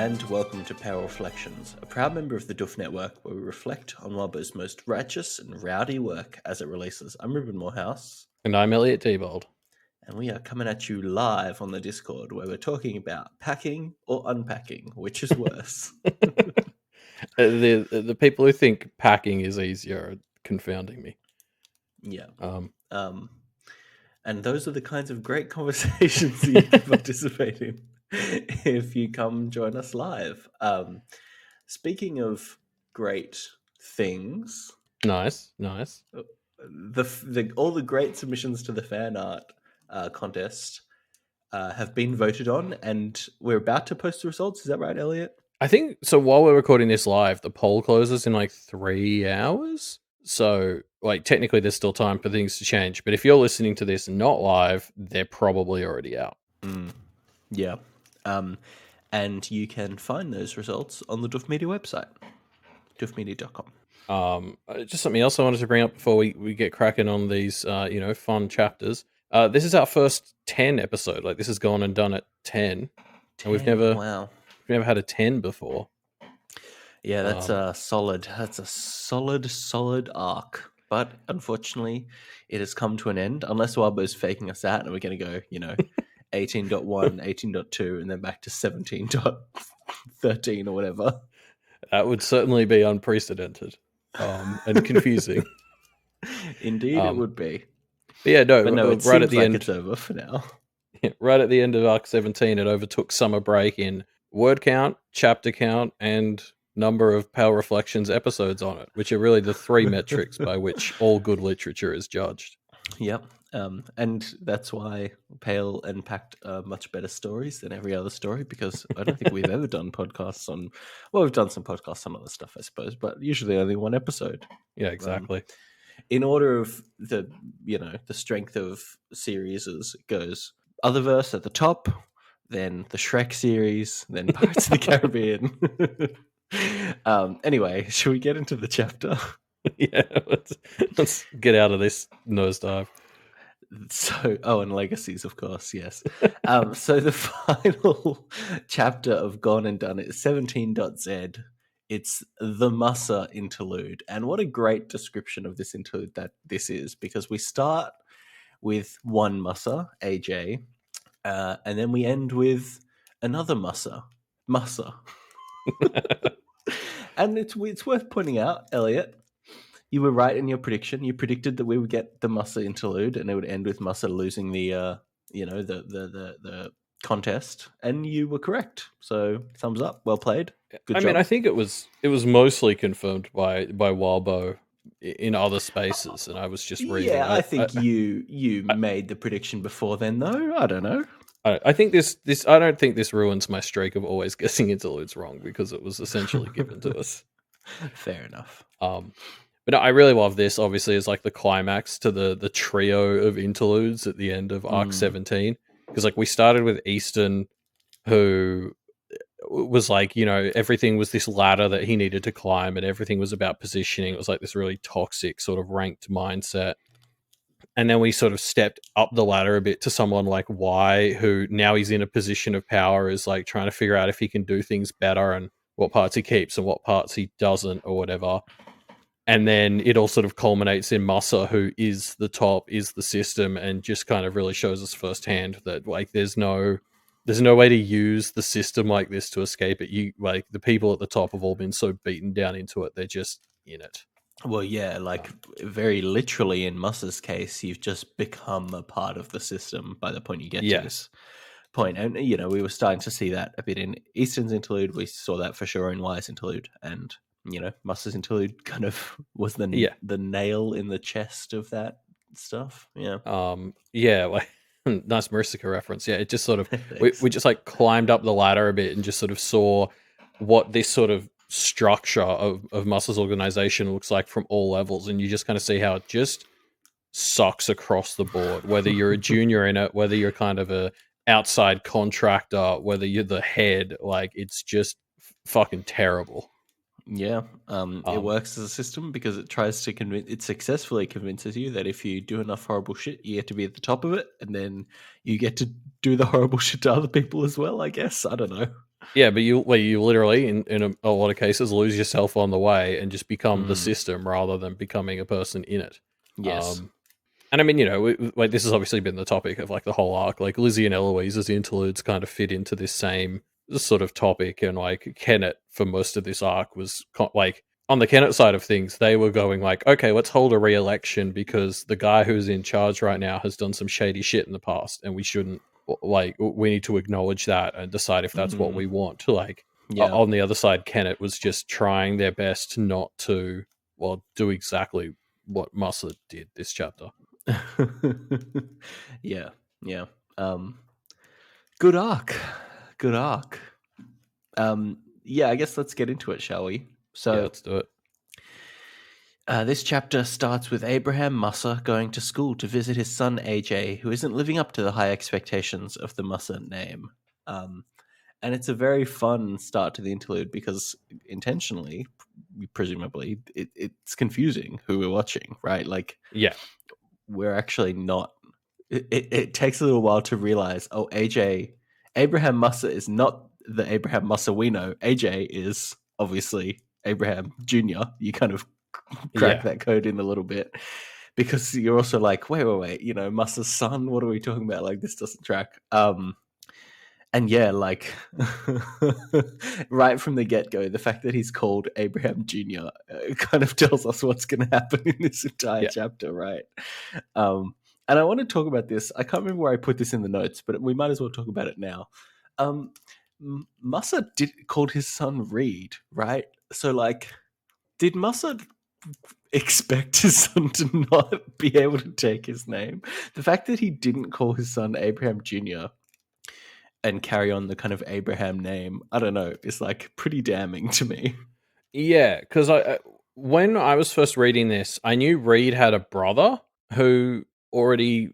and welcome to Power Reflections, a proud member of the Duff Network where we reflect on Wildbow's most righteous and rowdy work as it releases. I'm Ruben Morehouse. And I'm Elliot Diebold. And we are coming at you live on the Discord where we're talking about packing or unpacking, which is worse. The people who think packing is easier are confounding me. Yeah. And those are the kinds of great conversations you can participate in if you come join us live. Speaking of great things, Nice. all the great submissions to the fan art contest have been voted on, and we're about to post the results. Is that right, Elliot? I think so. While we're recording this live, the poll closes in like 3 hours. So, like, technically, there's still time for things to change. But if you're listening to this not live, they're probably already out. Yeah. And you can find those results on the Duff Media website, duffmedia.com. Just something else I wanted to bring up before we get cracking on these, fun chapters. This is our first 10 episode. Like, this has gone and done at 10. And we've never had a 10 before. Yeah, that's a solid arc. But unfortunately, it has come to an end. Unless Wildbow's faking us out and we're going to go, 18.1, 18.2, and then back to 17.13 or whatever. That would certainly be unprecedented and confusing. Indeed, it would be. But yeah, no, it right seems at the like end, it's over for now. Right at the end of Arc 17, it overtook Summer Break in word count, chapter count, and number of Power Reflections episodes on it, which are really the three metrics by which all good literature is judged. Yep. And that's why Pale and Pact are much better stories than every other story, because I don't think we've ever done podcasts on... Well, we've done some podcasts on other stuff, I suppose, but usually only one episode. Yeah, exactly. In order of the strength of series, it goes Otherverse at the top, then the Shrek series, then Pirates of the Caribbean. Anyway, should we get into the chapter? Yeah, let's get out of this nosedive. So, and Legacies, of course, yes. So the final chapter of Gone and Done is 17.z. It's the Mussa interlude. And what a great description of this interlude that this is, because we start with one Mussa, AJ, and then we end with another Mussa. And it's worth pointing out, Elliot, you were right in your prediction. You predicted that we would get the Mussa interlude, and it would end with Mussa losing the contest, and you were correct. So thumbs up, well played. Good job. I mean, I think it was mostly confirmed by Wildbow in other spaces, and I was just reading. Yeah, I think you made the prediction before then, though. I don't know. I think this I don't think this ruins my streak of always guessing interludes wrong, because it was essentially given to us. Fair enough. But no, I really love this. Obviously, as like the climax to the trio of interludes at the end of Arc 17, because like we started with Easton, who was like, everything was this ladder that he needed to climb, and everything was about positioning. It was like this really toxic sort of ranked mindset. And then we sort of stepped up the ladder a bit to someone like Y, who now he's in a position of power, is like trying to figure out if he can do things better and what parts he keeps and what parts he doesn't or whatever. And then it all sort of culminates in Mussa, who is the top, is the system, and just kind of really shows us firsthand that like there's no way to use the system like this to escape it. You like the people at the top have all been so beaten down into it, they're just in it. Well, yeah, like very literally in Mussa's case, you've just become a part of the system by the point you get to this point. And, we were starting to see that a bit in Easton's interlude. We saw that for sure in Y's interlude. And, Mussa's interlude kind of was the nail in the chest of that stuff. Yeah. Like nice Marissa reference. Yeah, it just sort of, we just like climbed up the ladder a bit and just sort of saw what this sort of structure of Mussa's organization looks like from all levels, and you just kind of see how it just sucks across the board, whether you're a junior in it, whether you're kind of a outside contractor, whether you're the head, like it's just fucking terrible. Yeah, it works as a system because it tries to it successfully convinces you that if you do enough horrible shit, you get to be at the top of it, and then you get to do the horrible shit to other people as well, I guess. I don't know. Yeah, but you literally in a lot of cases lose yourself on the way and just become the system rather than becoming a person in it. Yes. Um, and I mean, like this has obviously been the topic of like the whole arc. Like Lizzie and Eloise's interludes kind of fit into this same sort of topic, and like Kenneth for most of this arc was like on the Kenneth side of things, they were going like, okay, let's hold a re-election because the guy who's in charge right now has done some shady shit in the past, and we shouldn't like we need to acknowledge that and decide if that's what we want. Like Yeah. on the other side, Kenneth was just trying their best not to do exactly what Musa did this chapter. Yeah. Yeah. Um, good arc. Good arc. Yeah, I guess let's get into it, shall we? Yeah, So, let's do it. this chapter starts with Abraham Musa going to school to visit his son AJ, who isn't living up to the high expectations of the Musa name. And it's a very fun start to the interlude because intentionally, presumably, it's confusing who we're watching, right? Like, Yeah. we're actually not. It takes a little while to realize, oh, Abraham Musa is not the Abraham Musa we know. AJ is obviously Abraham Jr. You kind of crack Yeah. that code in a little bit because you're also like, wait, Musa's son, what are we talking about? Like, this doesn't track. And yeah, like right from the get go, the fact that he's called Abraham Jr. Kind of tells us what's going to happen in this entire Yeah. chapter, right? And I want to talk about this. I can't remember where I put this in the notes, but we might as well talk about it now. Musa called his son Reed, right? So, like, did Musa expect his son to not be able to take his name? The fact that he didn't call his son Abraham Jr. and carry on the kind of Abraham name, I don't know, it's like pretty damning to me. Yeah, because when I was first reading this, I knew Reed had a brother who already,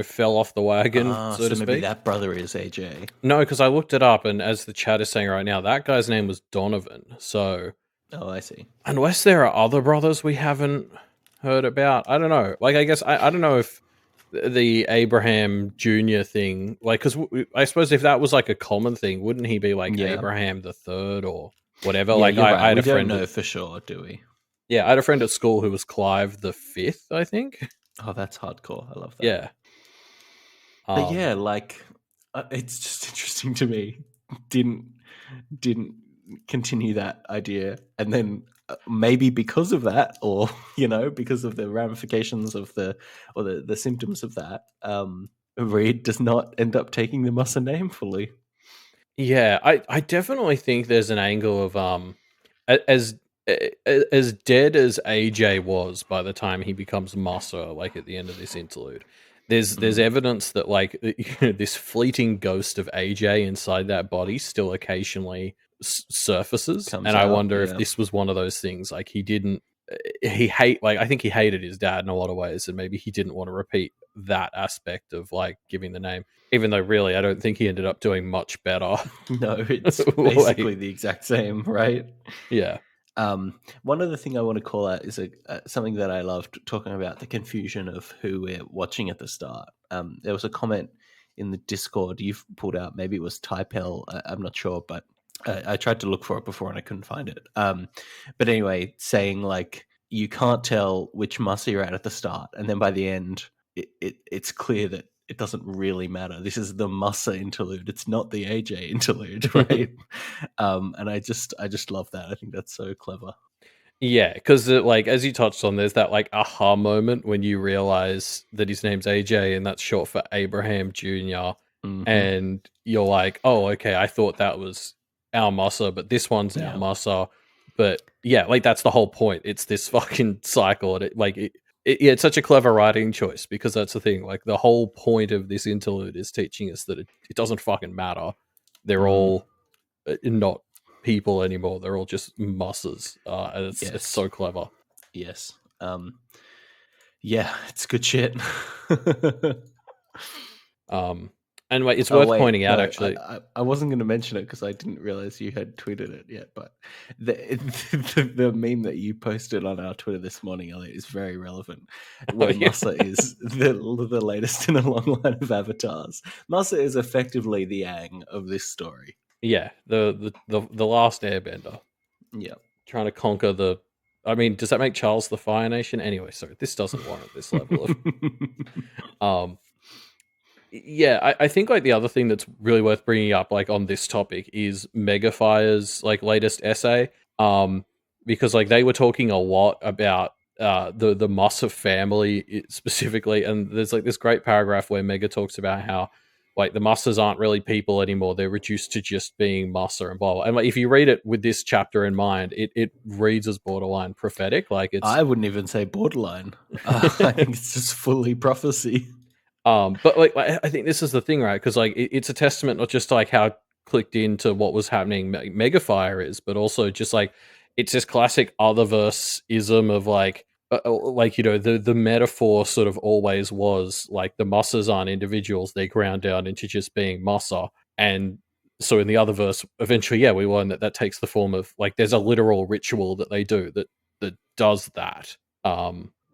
fell off the wagon, so So to maybe speak. that brother is AJ. No, because I looked it up, and as the chat is saying right now, that guy's name was Donovan. So Oh, I see. unless there are other brothers we haven't heard about, I don't know. Like, I guess I don't know if the Abraham Junior thing, like, because I suppose if that was like a common thing, wouldn't he be like Yeah. Abraham the Third or whatever? Yeah, Like, you're right. I had We a don't friend. know for sure, do we? Yeah, I had a friend at school who was Clive the Fifth, I think. Oh, that's hardcore. I love that. Yeah. But yeah, like, it's just interesting to me. Didn't continue that idea, and then maybe because of that, or because of the ramifications of the symptoms of that, Reed does not end up taking the Musa name fully. Yeah, I definitely think there's an angle of as as dead as AJ was by the time he becomes Masa, like at the end of this interlude. There's evidence that like this fleeting ghost of AJ inside that body still occasionally surfaces, Comes and I out, wonder if yeah. this was one of those things. Like he didn't I think he hated his dad in a lot of ways, and maybe he didn't want to repeat that aspect of like giving the name. Even though really, I don't think he ended up doing much better. No, it's Like, basically the exact same, right? yeah. One other thing I want to call out is something that I loved talking about, the confusion of who we're watching at the start. There was a comment in the Discord you've pulled out. Maybe it was Typel. I'm not sure, but I tried to look for it before and I couldn't find it. But anyway, saying like you can't tell which Musa you're at the start, and then by the end, it's clear that it doesn't really matter. This is the Musa interlude. It's not the AJ interlude, right? And I just love that. I think that's so clever. Yeah, because like as you touched on, there's that like aha moment when you realize that his name's AJ and that's short for Abraham Jr. Mm-hmm. And you're like, oh, okay, I thought that was our Musa, but this one's our Yeah. Musa. But yeah, like that's the whole point. It's this fucking cycle, and yeah, it's such a clever writing choice because that's the thing. Like the whole point of this interlude is teaching us that it doesn't fucking matter. They're all not people anymore. They're all just musses. And it's Yes. so clever. Yes. Yeah, it's good shit. And wait, it's Oh worth wait, pointing out no, actually. I wasn't going to mention it because I didn't realize you had tweeted it yet. But the meme that you posted on our Twitter this morning, Elliot, is very relevant. Where Yeah. Musa is the latest in a long line of avatars. Musa is effectively the Aang of this story. Yeah, the last Airbender Yeah. trying to conquer the. I mean, does that make Charles the Fire Nation? Anyway, sorry, this doesn't warrant this level of. Um, yeah, I think like the other thing that's really worth bringing up, like on this topic, is Megafire's like latest essay. Um, because like they were talking a lot about the Musser family specifically, and there's like this great paragraph where Mega talks about how like the Mussers aren't really people anymore; they're reduced to just being Musser and blah blah. And like if you read it with this chapter in mind, it reads as borderline prophetic. Like it's I wouldn't even say borderline. I think it's just fully prophecy. But like I think this is the thing, right? Because like it's a testament not just to like how clicked into what was happening Megafire is, but also just like it's this classic otherverse ism of like you know the metaphor sort of always was like the Mossers aren't individuals; they ground down into just being Mosser, and so in the other verse, eventually, yeah, we learn that that takes the form of like there's a literal ritual that they do that does that.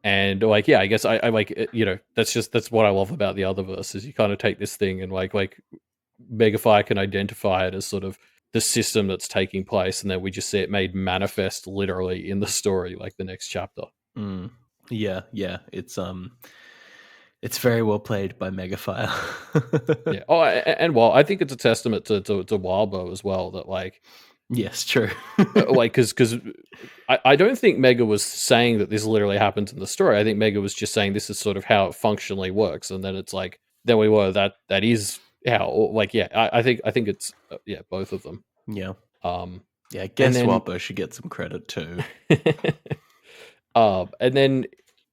And like yeah, I guess I like you know that's what I love about the other verse is you kind of take this thing and like Megafire can identify it as sort of the system that's taking place, and then we just see it made manifest literally in the story, like the next chapter. Mm. Yeah, yeah. It's very well played by Megafire. Yeah. Oh, and well, I think it's a testament to Wildbow as well that Yes, true. like because I don't think Mega was saying that this literally happens in the story. I think Mega was just saying this is sort of how it functionally works, and then it's like then we were that is how like yeah I think it's yeah both of them. Yeah. Um, Yeah, I and guess then Wappo should get some credit too. and then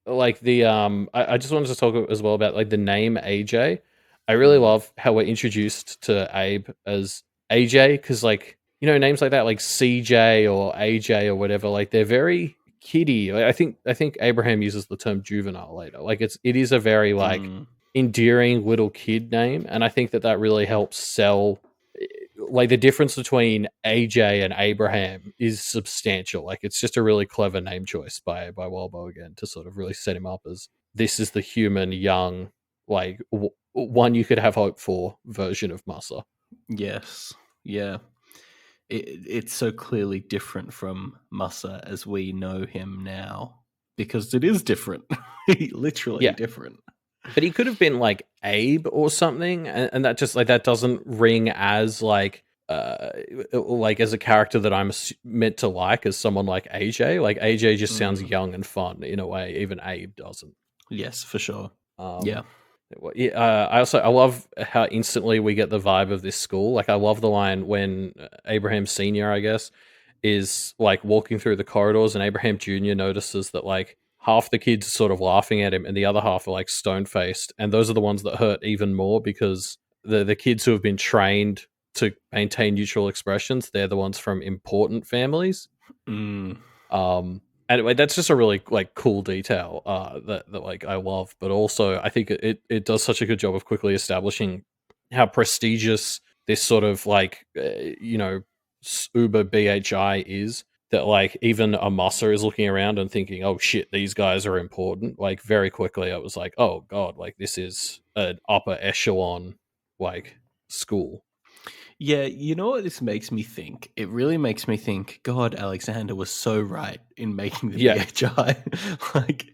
like the I just wanted to talk as well about like the name AJ. I really Mm. love how we're introduced to Abe as AJ because like you know names like that like CJ or AJ or whatever like they're very kiddie. Like, I think Abraham uses the term juvenile later. Like it is a very like Mm. endearing little kid name, and I think that really helps sell like the difference between AJ and Abraham is substantial. Like it's just a really clever name choice by Walbo again to sort of really set him up as this is the human young like one you could have hope for version of Masa. Yes. Yeah. It's so clearly different from Musa as we know him now because it is different. Literally Yeah, different. but he could have been like Abe or something, and that just like that doesn't ring as like as a character that I'm meant to like as someone like AJ. Like AJ just sounds Mm. young and fun in a way, even Abe doesn't. Yes, for sure. Yeah. Um, yeah, I love how instantly we get the vibe of this school. Like I love the line when Abraham Senior, I guess, is like walking through the corridors, and Abraham Junior notices that like half the kids are sort of laughing at him, and the other half are like stone faced, and those are the ones that hurt even more because the kids who have been trained to maintain neutral expressions, they're the ones from important families. Mm. Anyway, that's just a really like cool detail that like I love, but also I think it does such a good job of quickly establishing how prestigious this sort of like you know Uber BHI is. That like even a Musser is looking around and thinking, "Oh shit, these guys are important." Like very quickly, I was like, "Oh god, like this is an upper echelon like school." Yeah, you know what this makes me think? It really makes me think, God, Alexander was so right in making the Yeah, BHI. Like,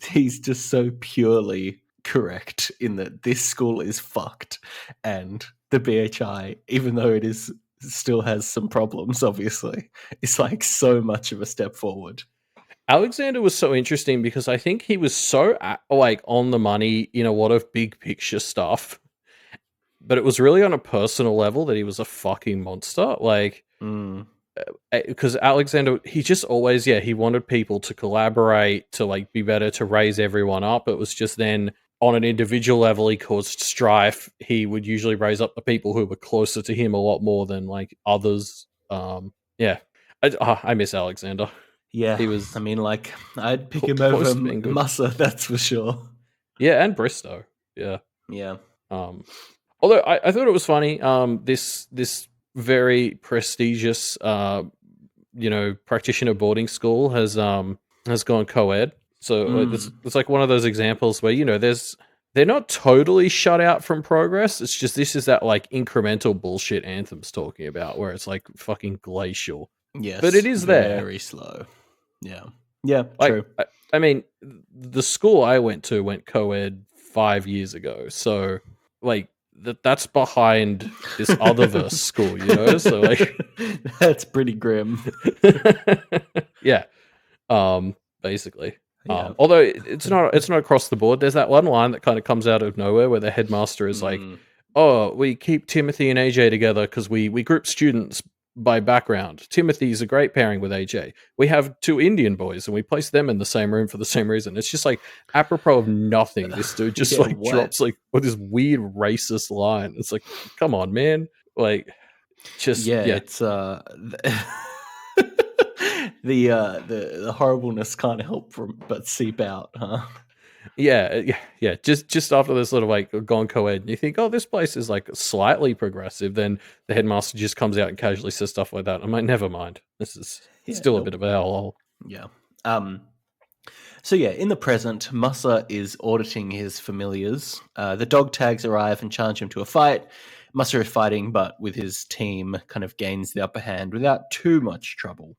he's just so purely correct in that this school is fucked. And the BHI, even though it is still has some problems, obviously, it's like so much of a step forward. Alexander was so interesting because I think he was so like on the money in a lot of big picture stuff, but it was really on a personal level that he was a fucking monster. Like, Mm. because Alexander, he just always, yeah, he wanted people to collaborate, to like be better, to raise everyone up. It was just then on an individual level, he caused strife. He would usually raise up the people who were closer to him a lot more than like others. Yeah, I miss Alexander. Yeah, He I was mean, like, I'd pick him over close to being good. Massa, that's for sure. Yeah, and Bristow. Yeah. Yeah. Um, although I thought it was funny. This very prestigious you know practitioner boarding school has gone co-ed. So like, Mm. it's like one of those examples where you know there's they're not totally shut out from progress. It's just this is that like incremental bullshit Anthem's talking about, where it's like fucking glacial, but it Yes, is there. very slow. Yeah. Yeah, Like, true. I mean, the school I went to went co-ed 5 years ago, so like that's behind this otherverse school, you know. So like, That's pretty grim. yeah, basically. Yeah. Although it's not across the board. There's that one line that kind of comes out of nowhere where the headmaster is like, Mm. "Oh, we keep Timothy and AJ together because we group students by background. Timothy's a great pairing with AJ. We have two Indian boys and we place them in the same room for the same reason." It's just like apropos of nothing. This dude just Yeah, like what? drops like with this weird racist line. It's like, come on, man. Like, just Yeah, yeah. it's the horribleness can't help from but seep out, huh? Yeah. Just after this sort of like gone co-ed, and you think, oh, this place is like slightly progressive. Then the headmaster just comes out and casually says stuff like that. I'm like, never mind. This is Yeah, still a bit nope. of a hellhole. Yeah. So yeah, in the present, Musa is auditing his familiars. The dog tags arrive and challenge him to a fight. Musa is fighting, but with his team, kind of gains the upper hand without too much trouble.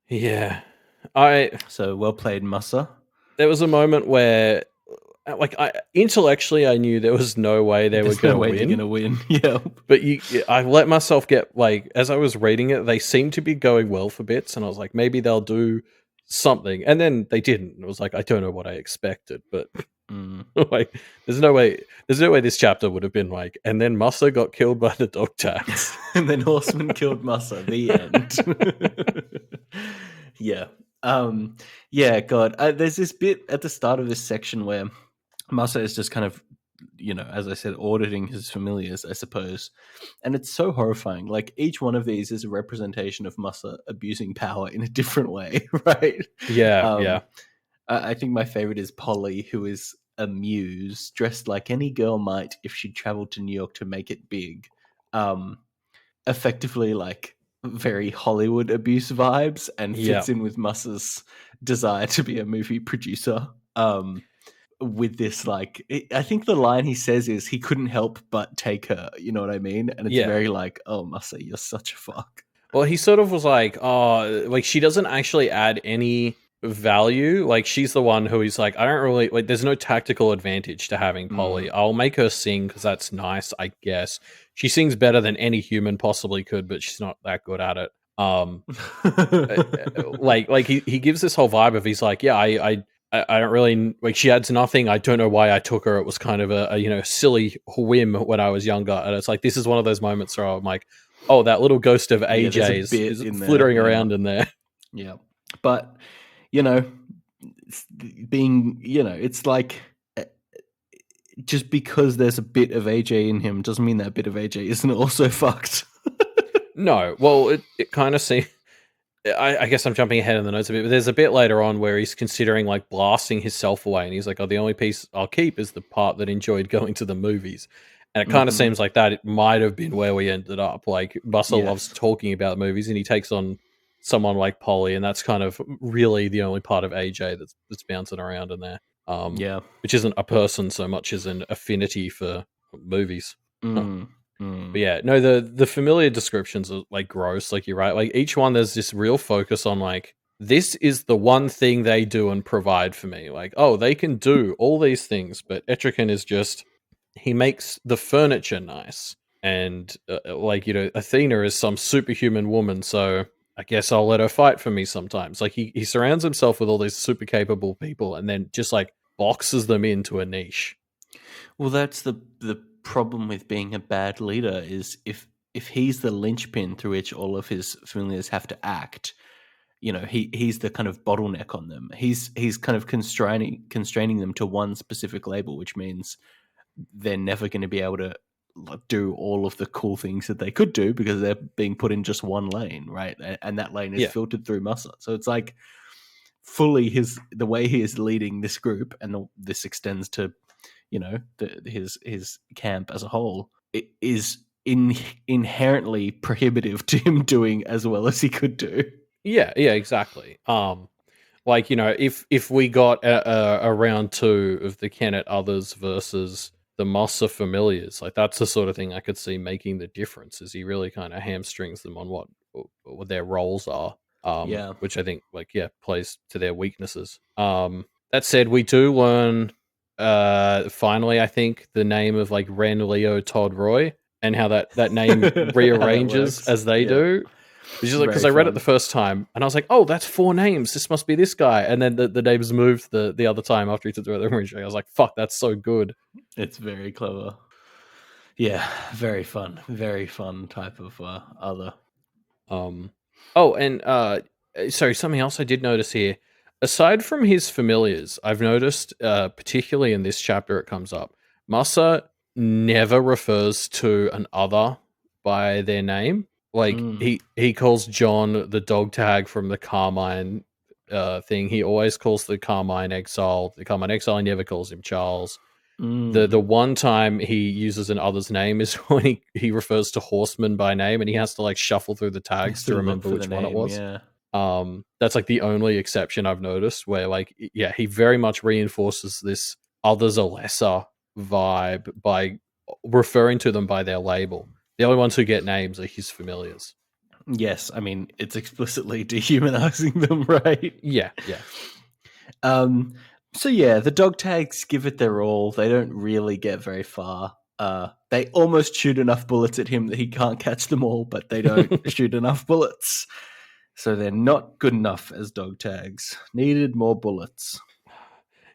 Yeah, I So well played, Musa. there was a moment where, like, I intellectually I knew there was no way they were There's no gonna way they're win. gonna win. Yeah. But I let myself get like as I was reading it, they seemed to be going well for bits, and I was like, maybe they'll do something, and then they didn't. It was like I don't know what I expected, but Mm. like there's no way this chapter would have been like, and then Musa got killed by the dog tags. And then Horseman killed Musa. The end. Yeah. Yeah, God. There's this bit at the start of this section where Musa is just kind of, as I said, auditing his familiars, I suppose. And it's so horrifying. Like, each one of these is a representation of Musa abusing power in a different way, right? Yeah. I think my favorite is Polly, who is a muse, dressed like any girl might if she'd traveled to New York to make it big. Effectively, like, very Hollywood abuse vibes, and Yeah. fits in with Musa's desire to be a movie producer. With this, like, I think the line he says is he couldn't help but take her. You know what I mean? And it's Yeah. very like, oh, Musa, you're such a fuck. Well, he sort of was like, oh, like she doesn't actually add any value. Like she's the one who he's like, I don't really like. There's no tactical advantage to having Polly. I'll make her sing because that's nice, I guess. She sings better than any human possibly could, but she's not that good at it. Like he gives this whole vibe of he's like, yeah, I don't really like. She adds nothing. I don't know why I took her. It was kind of a silly whim when I was younger, and it's like this is one of those moments where I'm like, oh, that little ghost of Yeah, there's a AJ bit is in there, flittering yeah. around in there. Yeah. But, it's like just because there's a bit of AJ in him doesn't mean that bit of AJ isn't also fucked. No, well, it kind of seems. I guess I'm jumping ahead in the notes a bit, but there's a bit later on where he's considering like blasting himself away, and he's like, "Oh, the only piece I'll keep is the part that enjoyed going to the movies." And it kind of seems like that it might have been where we ended up. Like Buster loves talking about movies, and he takes on someone like Polly, and that's kind of really the only part of AJ that's bouncing around in there. Yeah. Which isn't a person so much as an affinity for movies. But yeah, no, the familiar descriptions are like gross, like you're right. Like each one there's this real focus on like this is the one thing they do and provide for me. Like, oh, they can do all these things, but Etrigan is just he makes the furniture nice. And Athena is some superhuman woman, so I guess I'll let her fight for me sometimes. Like he surrounds himself with all these super capable people and then just like boxes them into a niche. Well, that's the problem with being a bad leader is if he's the linchpin through which all of his familiars have to act, he's the kind of bottleneck on them. He's kind of constraining them to one specific label, which means they're never going to be able to do all of the cool things that they could do because they're being put in just one lane, right? And that lane is filtered through Musa. So it's like fully the way he is leading this group, and this extends to his camp as a whole, it is inherently prohibitive to him doing as well as he could do. Yeah, exactly. Like, if we got a round 2 of the Kennet others versus the Mossa familiars, like that's the sort of thing I could see making the difference. Is he really kind of hamstrings them on what their roles are, Yeah. which I think plays to their weaknesses. That said, we do learn finally, I think, the name of like Ren, Leo, Todd, Roy, and how that name How that rearranges works. as they Yeah. do. Which is like, because Very I read it fun. the first time and I was like, oh, that's 4 names. This must be this guy. And then the names moved the other time after he took the original. I was like, fuck, that's so good. It's very clever. Yeah, very fun. Very fun type of other. Oh, and sorry, something else I did notice here. Aside from his familiars, I've noticed, particularly in this chapter, it comes up. Masa never refers to an other by their name. Like he calls John the dog tag from the Carmine thing. He always calls the Carmine Exile the Carmine Exile. He never calls him Charles. The one time he uses an other's name is when he refers to Horseman by name, and he has to like shuffle through the tags to Still look remember for the which one it name, was. yeah. That's like the only exception I've noticed where like he very much reinforces this others are lesser vibe by referring to them by their label. The only ones who get names are his familiars. Yes, I mean it's explicitly dehumanizing them, right? Yeah. So yeah, the dog tags give it their all. They don't really get very far. They almost shoot enough bullets at him that he can't catch them all, but they don't shoot enough bullets. So they're not good enough as dog tags. Needed more bullets.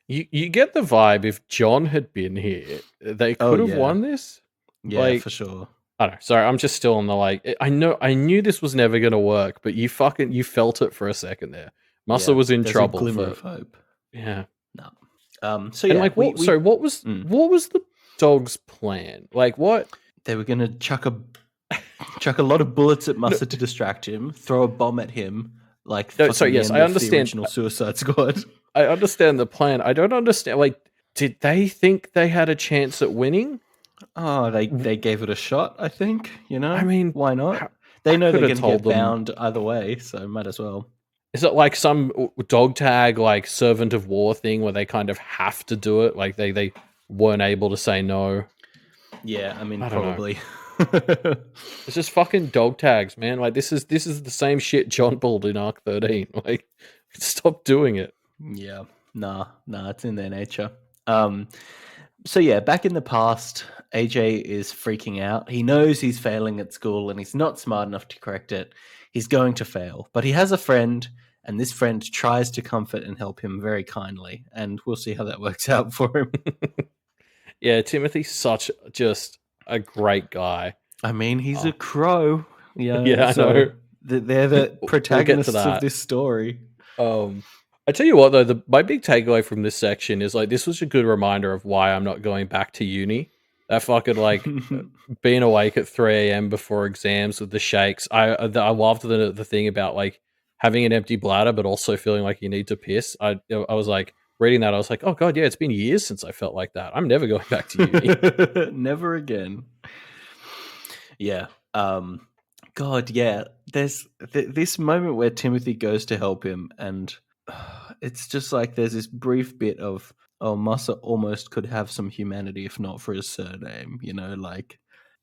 You get the vibe if John had been here, they could have won this. Yeah, like, for sure. I don't know. Sorry, I'm just still on the like. I knew this was never going to work, but you felt it for a second there. Massa was in there's trouble. A glimmer of hope. Yeah. No. So yeah, and like, what? Sorry, what was the dog's plan? Like, what? They were going to chuck a lot of bullets at Massa to distract him, throw a bomb at him, like no, sorry, yes, I understand. The original Suicide Squad. I understand the plan. I don't understand. Like, did they think they had a chance at winning? Oh, they gave it a shot, I think. I mean, why not? They know they're going to get bound either way, so might as well. Is it like some dog tag, like Servant of War thing where they kind of have to do it? Like they weren't able to say no? Yeah, I mean, probably. It's just fucking dog tags, man. Like this is the same shit John pulled in Arc 13. Like, stop doing it. Yeah, nah, it's in their nature. So yeah, back in the past, AJ is freaking out. He knows he's failing at school and he's not smart enough to correct it. He's going to fail, but he has a friend, and this friend tries to comfort and help him very kindly, and we'll see how that works out for him. Yeah, Timothy's such just a great guy. I mean, he's a crow. Yeah, I know. They're the protagonists of this story. I tell you what, though, my big takeaway from this section is like this was a good reminder of why I'm not going back to uni. That fucking like being awake at 3 a.m. before exams with the shakes. I loved the thing about like having an empty bladder, but also feeling like you need to piss. I was like reading that. I was like, oh god, yeah, it's been years since I felt like that. I'm never going back to uni. Never again. Yeah. God, yeah. There's this moment where Timothy goes to help him, and it's just like there's this brief bit of, oh, Massa almost could have some humanity if not for his surname, like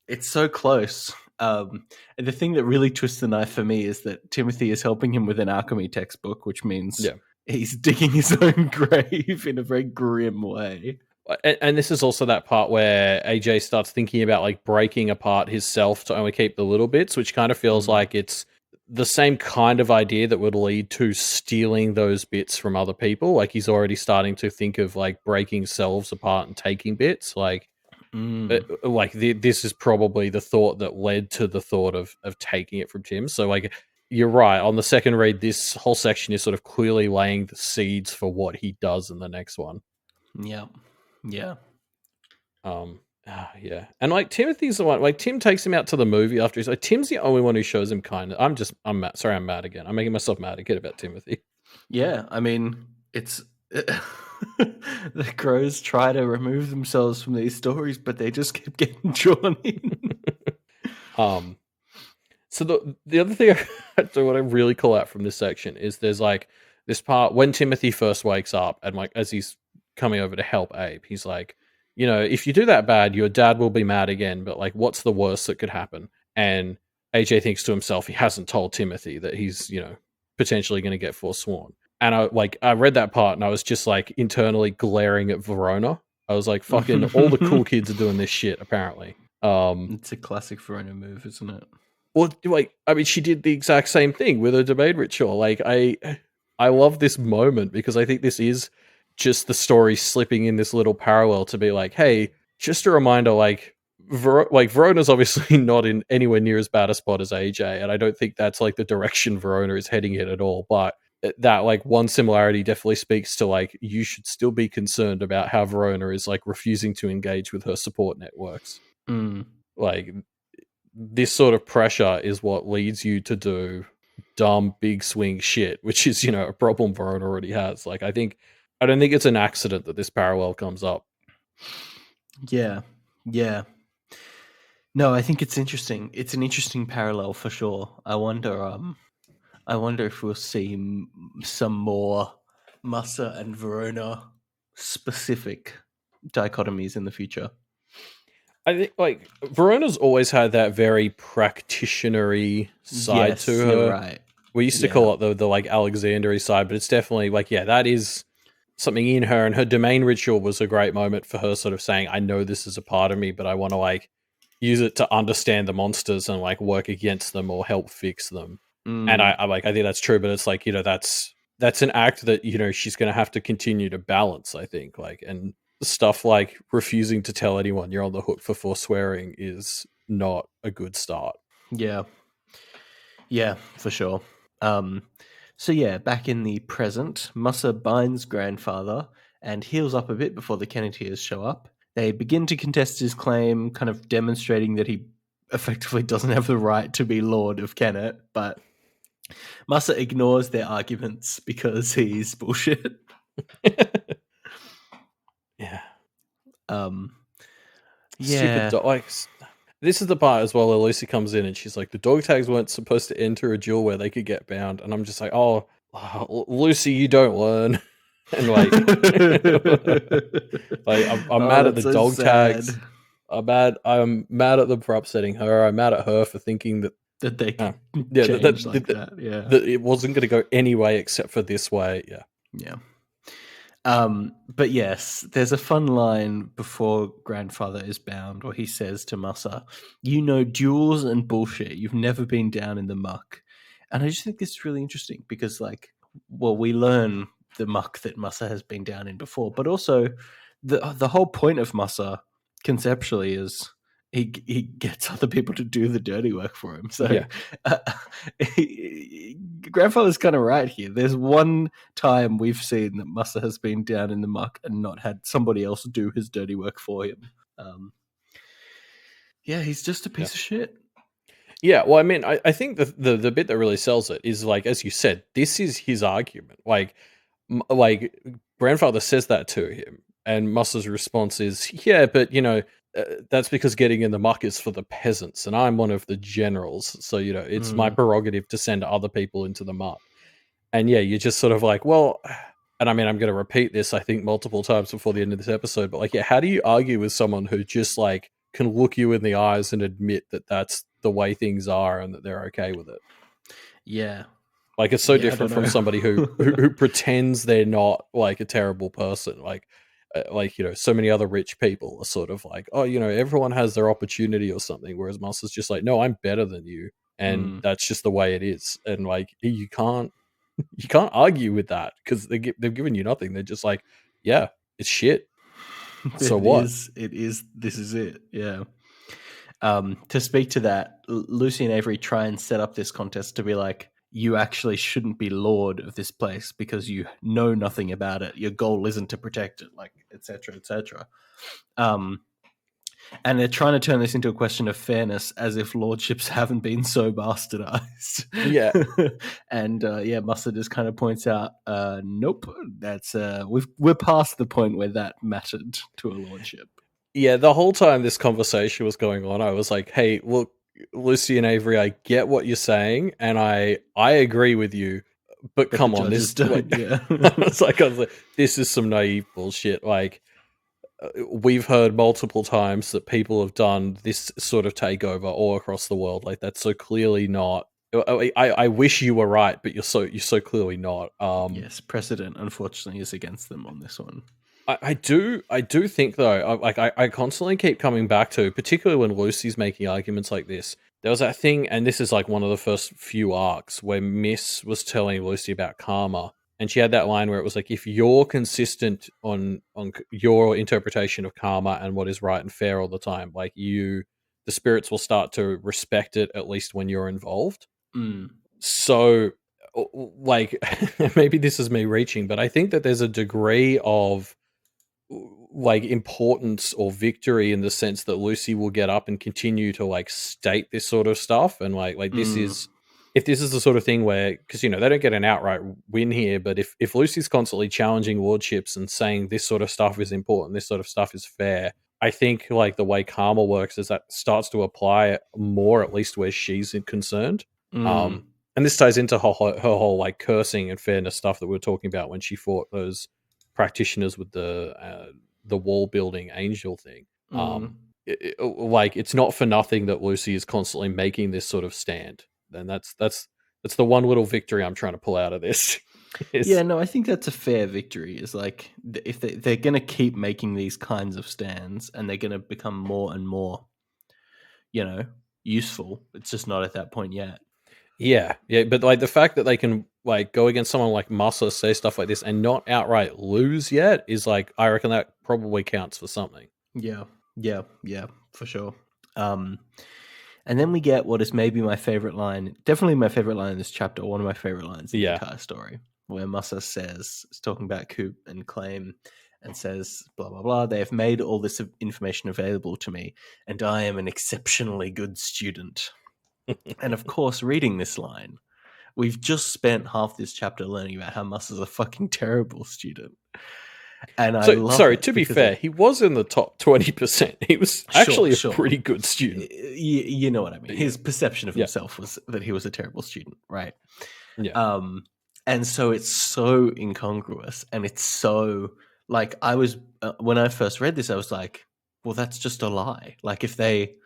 it's so close. And the thing that really twists the knife for me is that Timothy is helping him with an alchemy textbook, which means he's digging his own grave in a very grim way. And this is also that part where AJ starts thinking about like breaking apart himself to only keep the little bits, which kind of feels like it's the same kind of idea that would lead to stealing those bits from other people. Like he's already starting to think of like breaking selves apart and taking bits. Like, this is probably the thought that led to the thought of taking it from Tim. So like, you're right. On the second read, this whole section is sort of clearly laying the seeds for what he does in the next one. Yeah. Yeah. And like Timothy's the one, like Tim takes him out to the movie after he's like, Tim's the only one who shows him kindness. I'm mad. Sorry, I'm mad again. I'm making myself mad again about Timothy. Yeah. I mean, it's the crows try to remove themselves from these stories, but they just keep getting drawn in. So the other thing I want to really call out from this section is there's like this part when Timothy first wakes up and like as he's coming over to help Abe, he's like, if you do that bad, your dad will be mad again. But like, what's the worst that could happen? And AJ thinks to himself, he hasn't told Timothy that he's potentially going to get forsworn. And I read that part and I was just like internally glaring at Verona. I was like, fucking all the cool kids are doing this shit apparently. It's a classic Verona move, isn't it? Well, like, I mean, she did the exact same thing with her domain ritual. Like, I love this moment because I think this is just the story slipping in this little parallel to be like, hey, just a reminder, like, Verona's obviously not in anywhere near as bad a spot as AJ, and I don't think that's like the direction Verona is heading in at all. But that like one similarity definitely speaks to like you should still be concerned about how Verona is like refusing to engage with her support networks. Like this sort of pressure is what leads you to do dumb big swing shit, which is a problem Verona already has. Like I don't think it's an accident that this parallel comes up. Yeah. No, I think it's interesting. It's an interesting parallel for sure. I wonder if we'll see some more Massa and Verona specific dichotomies in the future. I think like Verona's always had that very practitioner-y side to her. You're right. We used to call it the like Alexandria side, but it's definitely like, that is something in her, and her domain ritual was a great moment for her sort of saying, I know this is a part of me, but I want to like use it to understand the monsters and like work against them or help fix them. And I think that's true, but it's like, that's an act that, she's going to have to continue to balance, I think, like, and stuff like refusing to tell anyone you're on the hook for forswearing is not a good start. Yeah, for sure. So yeah, back in the present, Musa binds grandfather and heals up a bit before the Kenneteers show up. They begin to contest his claim, kind of demonstrating that he effectively doesn't have the right to be Lord of Kennet, but Musa ignores their arguments because he's bullshit. Yeah. Yeah. Stupid like this is the part as well where Lucy comes in and she's like, the dog tags weren't supposed to enter a duel where they could get bound. And I'm just like, oh Lucy, you don't learn. And like, I'm mad at the dog tags. I'm mad at them for upsetting her. I'm mad at her for thinking that they could change like that. Yeah, that it wasn't going to go any way except for this way. Yeah. But yes, there's a fun line before grandfather is bound where he says to Musa, duels and bullshit. You've never been down in the muck. And I just think this is really interesting because, like, well, we learn the muck that Musa has been down in before, but also the whole point of Musa conceptually is he gets other people to do the dirty work for him. So grandfather's kind of right here. There's one time we've seen that Musa has been down in the muck and not had somebody else do his dirty work for him. He's just a piece of shit. Yeah, well, I mean, I think the bit that really sells it is, like, as you said, this is his argument. Like grandfather says that to him, and Musa's response is, yeah, but, that's because getting in the muck is for the peasants, and I'm one of the generals, so, it's my prerogative to send other people into the muck. And, yeah, you're just sort of like, well, and I mean, I'm going to repeat this, I think, multiple times before the end of this episode, but, like, yeah, how do you argue with someone who just, like, can look you in the eyes and admit that that's the way things are and that they're okay with it? Yeah. Like, it's so different from somebody who pretends they're not, like, a terrible person. Like, so many other rich people are sort of like, oh, everyone has their opportunity or something. Whereas Musa's just like, no, I'm better than you. And that's just the way it is. And like, you can't argue with that because they've given you nothing. They're just like, yeah, it's shit. So what? This is it. Yeah. To speak to that, Lucy and Avery try and set up this contest to be like, you actually shouldn't be lord of this place because you know nothing about it. Your goal isn't to protect it, like, etc., etc. And they're trying to turn this into a question of fairness, as if lordships haven't been so bastardized. Yeah. And Musa just kind of points out, nope, that's we're past the point where that mattered to a lordship. Yeah, the whole time this conversation was going on, I was like, hey, look, Lucy and Avery, I get what you're saying, and I agree with you, but But the come on, judges this don't. Yeah. I was like, this is some naive bullshit. Like, we've heard multiple times that people have done this sort of takeover all across the world. Like, that's so clearly not. I wish you were right, but you're so clearly not. Yes, precedent unfortunately is against them on this one. I do think though, I constantly keep coming back to, particularly when Lucy's making arguments like this. There was that thing, and this is like one of the first few arcs where Miss was telling Lucy about karma, and she had that line where it was like, if you're consistent on your interpretation of karma and what is right and fair all the time, like the spirits will start to respect it, at least when you're involved. Mm. So, like, maybe this is me reaching, but I think that there's a degree of like importance or victory in the sense that Lucy will get up and continue to like state this sort of stuff, and like this is, if this is the sort of thing where, because they don't get an outright win here, but if Lucy's constantly challenging lordships and saying this sort of stuff is important, this sort of stuff is fair, I think like the way karma works is that starts to apply more, at least where she's concerned. Mm. And this ties into her whole like cursing and fairness stuff that we were talking about when she fought those practitioners with the wall building angel thing. Like, it's not for nothing that Lucy is constantly making this sort of stand, and that's the one little victory I'm trying to pull out of this. Yeah, no, I think that's a fair victory. Is like, if they're going to keep making these kinds of stands, and they're going to become more and more, useful. It's just not at that point yet. Yeah, but like the fact that they can like go against someone like Massa, say stuff like this, and not outright lose yet is like, I reckon that probably counts for something. Yeah, for sure. And then we get what is maybe my favorite line, definitely my favorite line in this chapter, one of my favorite lines in the entire story, where Massa is talking about Coop and Claim, and says, blah, blah, blah, they have made all this information available to me, and I am an exceptionally good student. And of course, reading this line, we've just spent half this chapter learning about how Massa's a fucking terrible student. And I love sorry, it. To be fair, he was in the top 20%. He was actually a pretty good student. You know what I mean? His perception of himself was that he was a terrible student, right? Yeah. And so it's so incongruous, and it's so like, I was when I first read this, I was like, well, that's just a lie. Like, if they,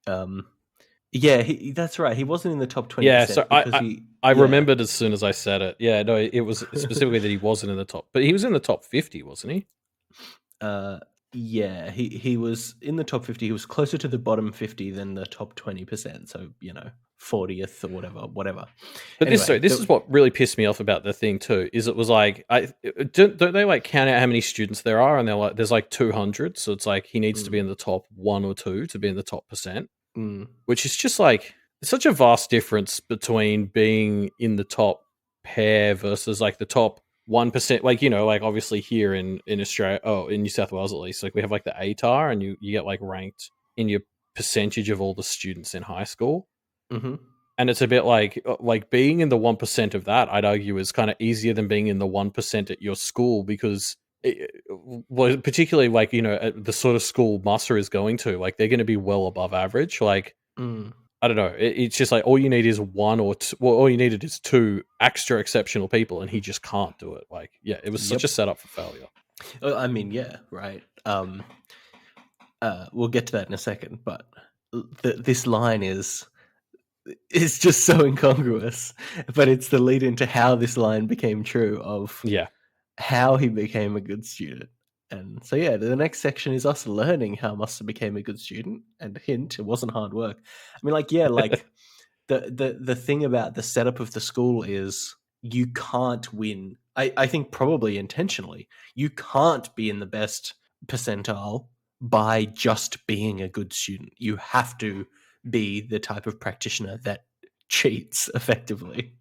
that's right. He wasn't in the top 20%. Yeah, so I remembered as soon as I said it. Yeah, no, it was specifically that he wasn't in the top, but he was in the top 50, wasn't he? Yeah, he was in the top 50. He was closer to the bottom 50 than the top 20%. So 40th or whatever. But anyway, this is what really pissed me off about the thing too. Is it was like, don't they like count out how many students there are, and they're like, there's like 200, so it's like he needs to be in the top 1 or 2 to be in the top percent. Which is just like, it's such a vast difference between being in the top pair versus like the top 1%. Like, like obviously here in Australia, in New South Wales at least, like we have like the ATAR, and you get like ranked in your percentage of all the students in high school. And it's a bit like being in the 1% of that, I'd argue, is kind of easier than being in the 1% at your school, because particularly like the sort of school Massa is going to, like they're going to be well above average. Like I don't know, it's just like all you need is one or two, well, all you needed is 2 extra exceptional people, and he just can't do it. Like, yeah, it was such a setup for failure. I mean, yeah, right. We'll get to that in a second, but this line is just so incongruous, but it's the lead into how this line became true of how he became a good student. And so, the next section is us learning how Massa became a good student. And hint, it wasn't hard work. I mean, like, the thing about the setup of the school is you can't win. I think probably intentionally, you can't be in the best percentile by just being a good student. You have to be the type of practitioner that cheats effectively.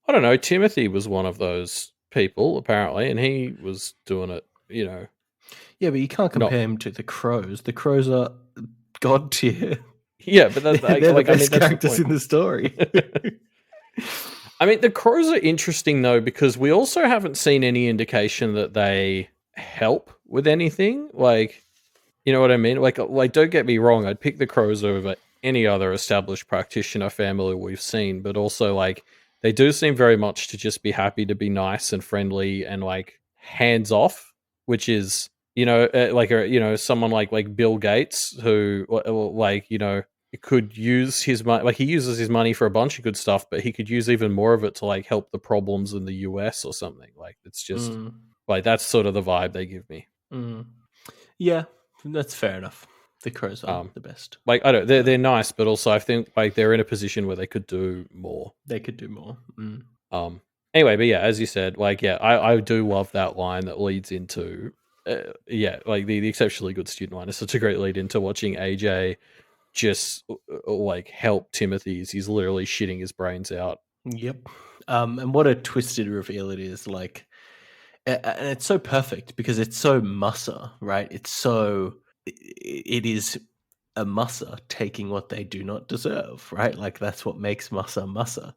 I don't know. Timothy was one of those people, apparently, and he was doing it, Yeah, but you can't compare him to the Crows. The Crows are god tier. Yeah, but they're the best characters in the story. I mean, the Crows are interesting, though, because we also haven't seen any indication that they help with anything. Like, you know what I mean? Like, don't get me wrong, I'd pick the Crows over any other established practitioner family we've seen, but also, like, they do seem very much to just be happy to be nice and friendly and like hands off, which is like someone like Bill Gates who like could use his money. Like he uses his money for a bunch of good stuff, but he could use even more of it to like help the problems in the US or something. Like it's just like that's sort of the vibe they give me. Yeah, that's fair enough. The Crows are the best. Like I don't, they're nice, but also I think like they're in a position where they could do more. They could do more. Anyway, but yeah, as you said, like I do love that line that leads into like the exceptionally good student line is such a great lead into watching AJ just like help Timothy as he's literally shitting his brains out. Yep. And what a twisted reveal it is. Like, and it's so perfect because it's so Musser, right? It is a Musser taking what they do not deserve, right? Like that's what makes Musser Musser.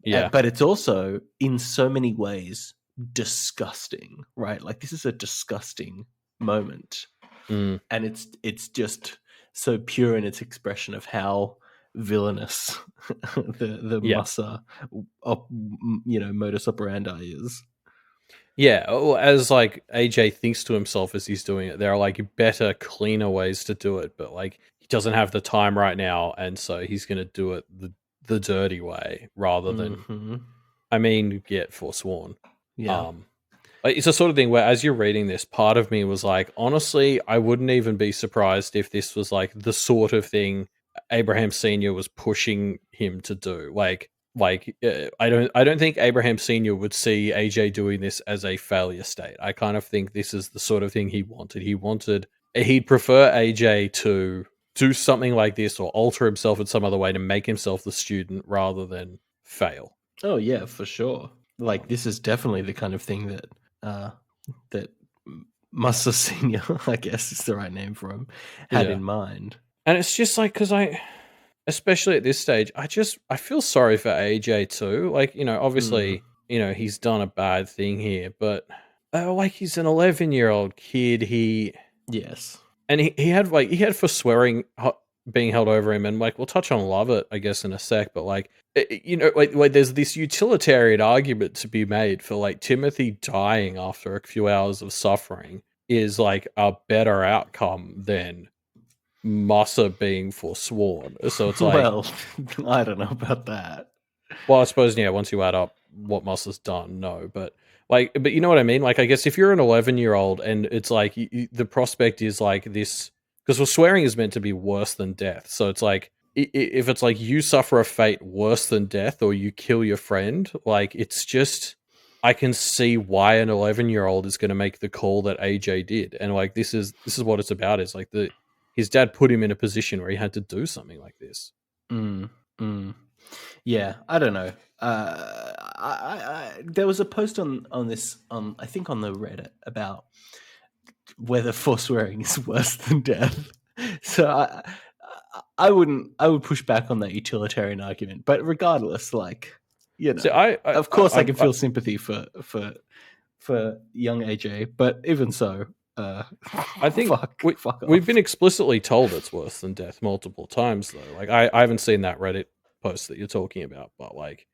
Yeah. But it's also in so many ways disgusting, right? Like this is a disgusting moment. And it's just so pure in its expression of how villainous the Musser modus operandi is. Yeah, as like AJ thinks to himself as he's doing it, there are like better, cleaner ways to do it, but like he doesn't have the time right now, and so he's going to do it the dirty way rather than, I mean, get forsworn. Yeah. Like, it's a sort of thing where, as you're reading this, part of me was like, honestly, I wouldn't even be surprised if this was like the sort of thing Abraham Senior was pushing him to do. I don't think Abraham Senior would see AJ doing this as a failure state. I kind of think this is the sort of thing he wanted. He'd prefer AJ to do something like this or alter himself in some other way to make himself the student rather than fail. Oh yeah, for sure. Like this is definitely the kind of thing that Musser Senior, I guess is the right name for him, had in mind. And it's just like because especially at this stage, I feel sorry for AJ too. Like obviously he's done a bad thing here, but like he's an 11-year-old kid. Yes, and he had forswearing being held over him, and like we'll touch on Lovett, I guess, in a sec. But like like there's this utilitarian argument to be made for like Timothy dying after a few hours of suffering is like a better outcome than Musser being forsworn. So it's like, well, I don't know about that. Well, I suppose once you add up what Musser's done, no, but you know what I mean. Like, I guess if you're an 11-year-old and it's like the prospect is like this, because swearing is meant to be worse than death. So it's like if it's like you suffer a fate worse than death or you kill your friend, like it's just. I can see why an 11-year-old is going to make the call that AJ did, and like this is what it's about. Is like his dad put him in a position where he had to do something like this. Yeah, I don't know. There was a post on this I think on the Reddit about whether forswearing is worse than death. So I would push back on that utilitarian argument. But regardless, like So of course I can feel sympathy for young AJ, but even so, I think we've been explicitly told it's worse than death multiple times, though. Like I haven't seen that Reddit post that you're talking about, but like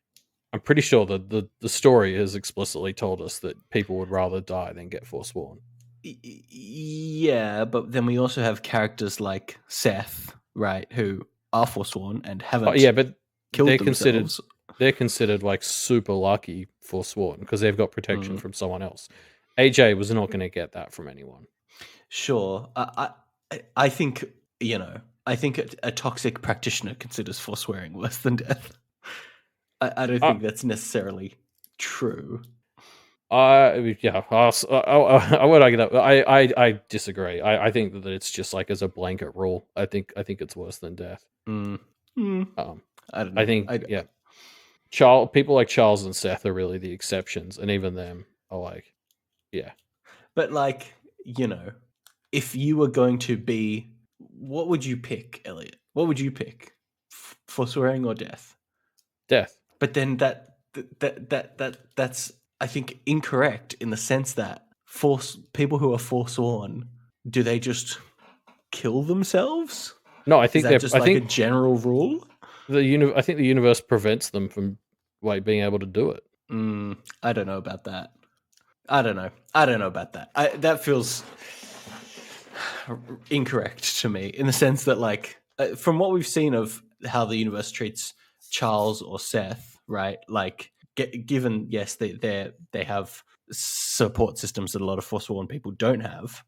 I'm pretty sure that the story has explicitly told us that people would rather die than get forsworn. Yeah, but then we also have characters like Seth, right, who are forsworn and haven't. But they're considered like super lucky forsworn because they've got protection from someone else. AJ was not going to get that from anyone. Sure, I think I think a toxic practitioner considers forswearing worse than death. I don't think that's necessarily true. I would argue that. I disagree. I think that it's just like as a blanket rule. I think it's worse than death. I don't know. I think people like Charles and Seth are really the exceptions, and even them are like, yeah. But like if you were going to be, what would you pick, Elliot? What would you pick, forswearing or death? Death. But then that's I think incorrect in the sense that people who are forsworn, do they just kill themselves? No, I think that's just a general rule. I think the universe prevents them from like being able to do it. I don't know about that. I don't know about that. That feels incorrect to me in the sense that, like, from what we've seen of how the universe treats Charles or Seth, right? Like, given yes, they have support systems that a lot of Forsworn people don't have.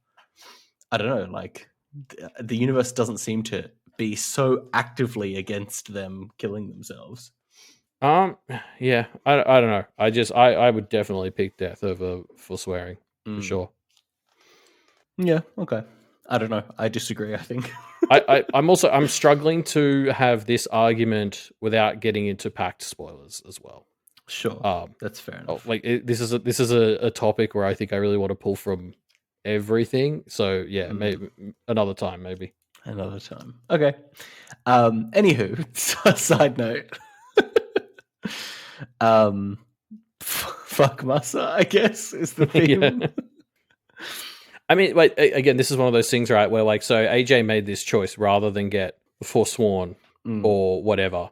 I don't know. Like, the universe doesn't seem to be so actively against them killing themselves. Yeah, I don't know. I would definitely pick death over forswearing for sure. Yeah. Okay. I don't know. I disagree. I think. I'm struggling to have this argument without getting into packed spoilers as well. Sure, that's fair enough. Like this is a topic where I think I really want to pull from everything. So yeah, maybe another time, maybe another time. Okay. Anywho, side note. Fuck Massa, I guess, is the theme. Yeah. I mean, like again, this is one of those things, right? Where like, so AJ made this choice rather than get forsworn or whatever,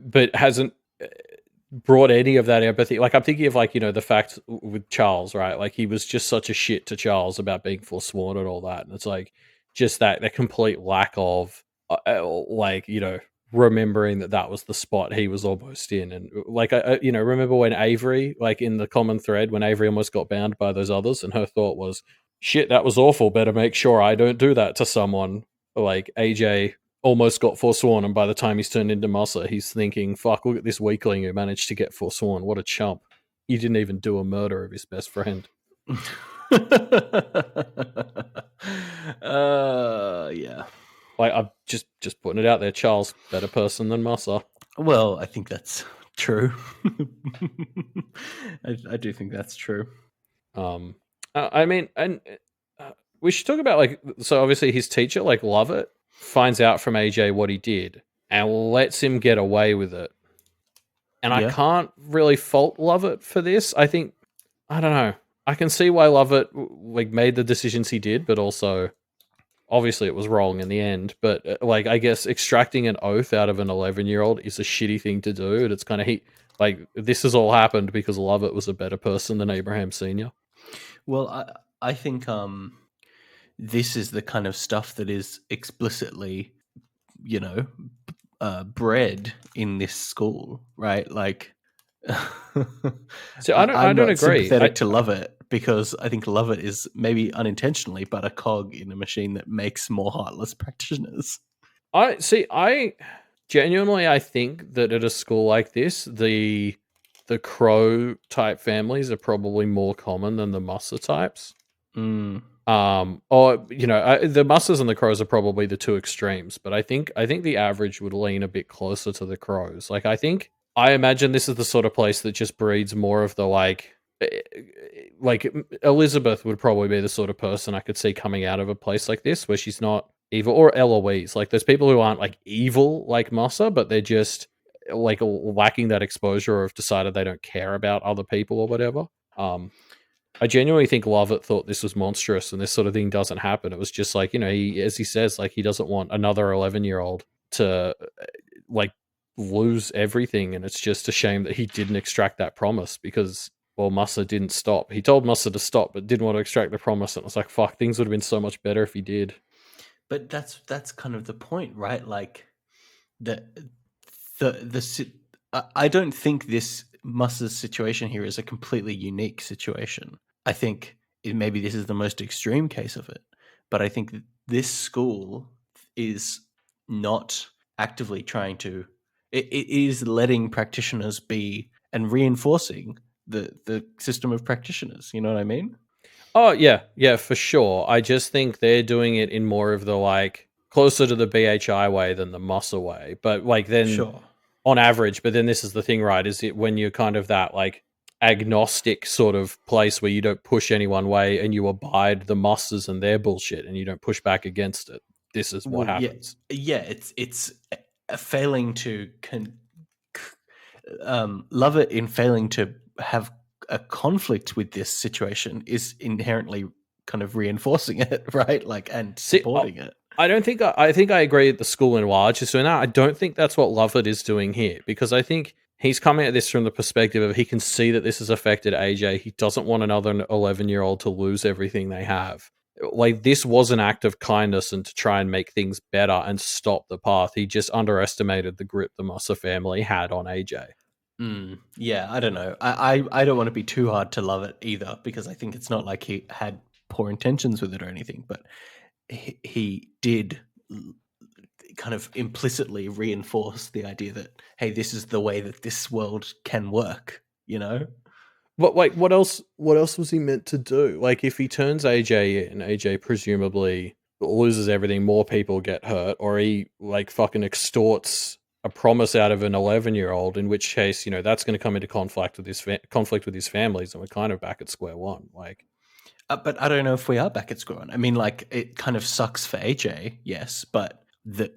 but hasn't brought any of that empathy. Like, I'm thinking of like, the fact with Charles, right? Like, he was just such a shit to Charles about being forsworn and all that, and it's like just that complete lack of like, remembering that was the spot he was almost in. And like, I remember when Avery, like in the common thread, when Avery almost got bound by those others, and her thought was, shit, that was awful, better make sure I don't do that to someone. Like, AJ almost got forsworn, and by the time he's turned into Massa, he's thinking, fuck, look at this weakling who managed to get forsworn. What a chump. He didn't even do a murder of his best friend. Yeah. Like, I'm just putting it out there. Charles, better person than Massa. Well, I think that's true. I do think that's true. I mean, and we should talk about, like, so obviously his teacher, like, Lovett, finds out from AJ what he did and lets him get away with it. And I can't really fault Lovett for this. I think, I don't know. I can see why Lovett like made the decisions he did, but also obviously it was wrong in the end. But like, I guess extracting an oath out of an 11-year-old is a shitty thing to do, and it's kind of like, this has all happened because Lovett was a better person than Abraham Senior. Well, I think this is the kind of stuff that is explicitly, bred in this school, right? Like, so I'm not agree. Sympathetic to Lovett, because I think Lovett is maybe unintentionally, but a cog in a machine that makes more heartless practitioners. I genuinely, I think that at a school like this, the Crow type families are probably more common than the Mussa types. Or the Mussas and the Crows are probably the two extremes, but I think the average would lean a bit closer to the Crows. Like, I imagine this is the sort of place that just breeds more of the like Elizabeth would probably be the sort of person I could see coming out of a place like this where she's not evil, or Eloise. Like, there's people who aren't like evil like Mussa, but they're just like lacking that exposure, or have decided they don't care about other people or whatever. I genuinely think Lovett thought this was monstrous and this sort of thing doesn't happen. It was just like, he, as he says, like, he doesn't want another 11-year-old to like lose everything. And it's just a shame that he didn't extract that promise because, well, Mussa didn't stop. He told Mussa to stop, but didn't want to extract the promise. And it was like, fuck, things would have been so much better if he did. But that's kind of the point, right? Like, I don't think this Mussa's situation here is a completely unique situation. I think maybe this is the most extreme case of it, but I think this school is not actively trying to. It is letting practitioners be and reinforcing the system of practitioners. You know what I mean? Oh yeah, for sure. I just think they're doing it in more of the like closer to the BHI way than the Mussa way. But like, then sure. On average, but then this is the thing, right? Is it when you're kind of that like agnostic sort of place where you don't push any one way and you abide the Mussas and their bullshit and you don't push back against it. This is what happens. Yeah, it's failing to love it in failing to have a conflict with this situation is inherently kind of reinforcing it, right? Like, and supporting it. I think I agree that the school in large is doing that. I don't think that's what Lovett is doing here, because I think he's coming at this from the perspective of he can see that this has affected AJ. He doesn't want another 11-year-old to lose everything they have. Like, this was an act of kindness and to try and make things better and stop the path. He just underestimated the grip the Musser family had on AJ. Yeah, I don't know. I don't want to be too hard to love it either, because I think it's not like he had poor intentions with it or anything, but he did kind of implicitly reinforce the idea that, hey, this is the way that this world can work, you know? But like, what else was he meant to do? Like, if he turns AJ in, AJ presumably loses everything, more people get hurt, or he like fucking extorts a promise out of an 11-year-old, in which case, that's going to come into conflict with his families, and we're kind of back at square one. Like, but I don't know if we are back at square one. I mean, like, it kind of sucks for AJ, yes, but the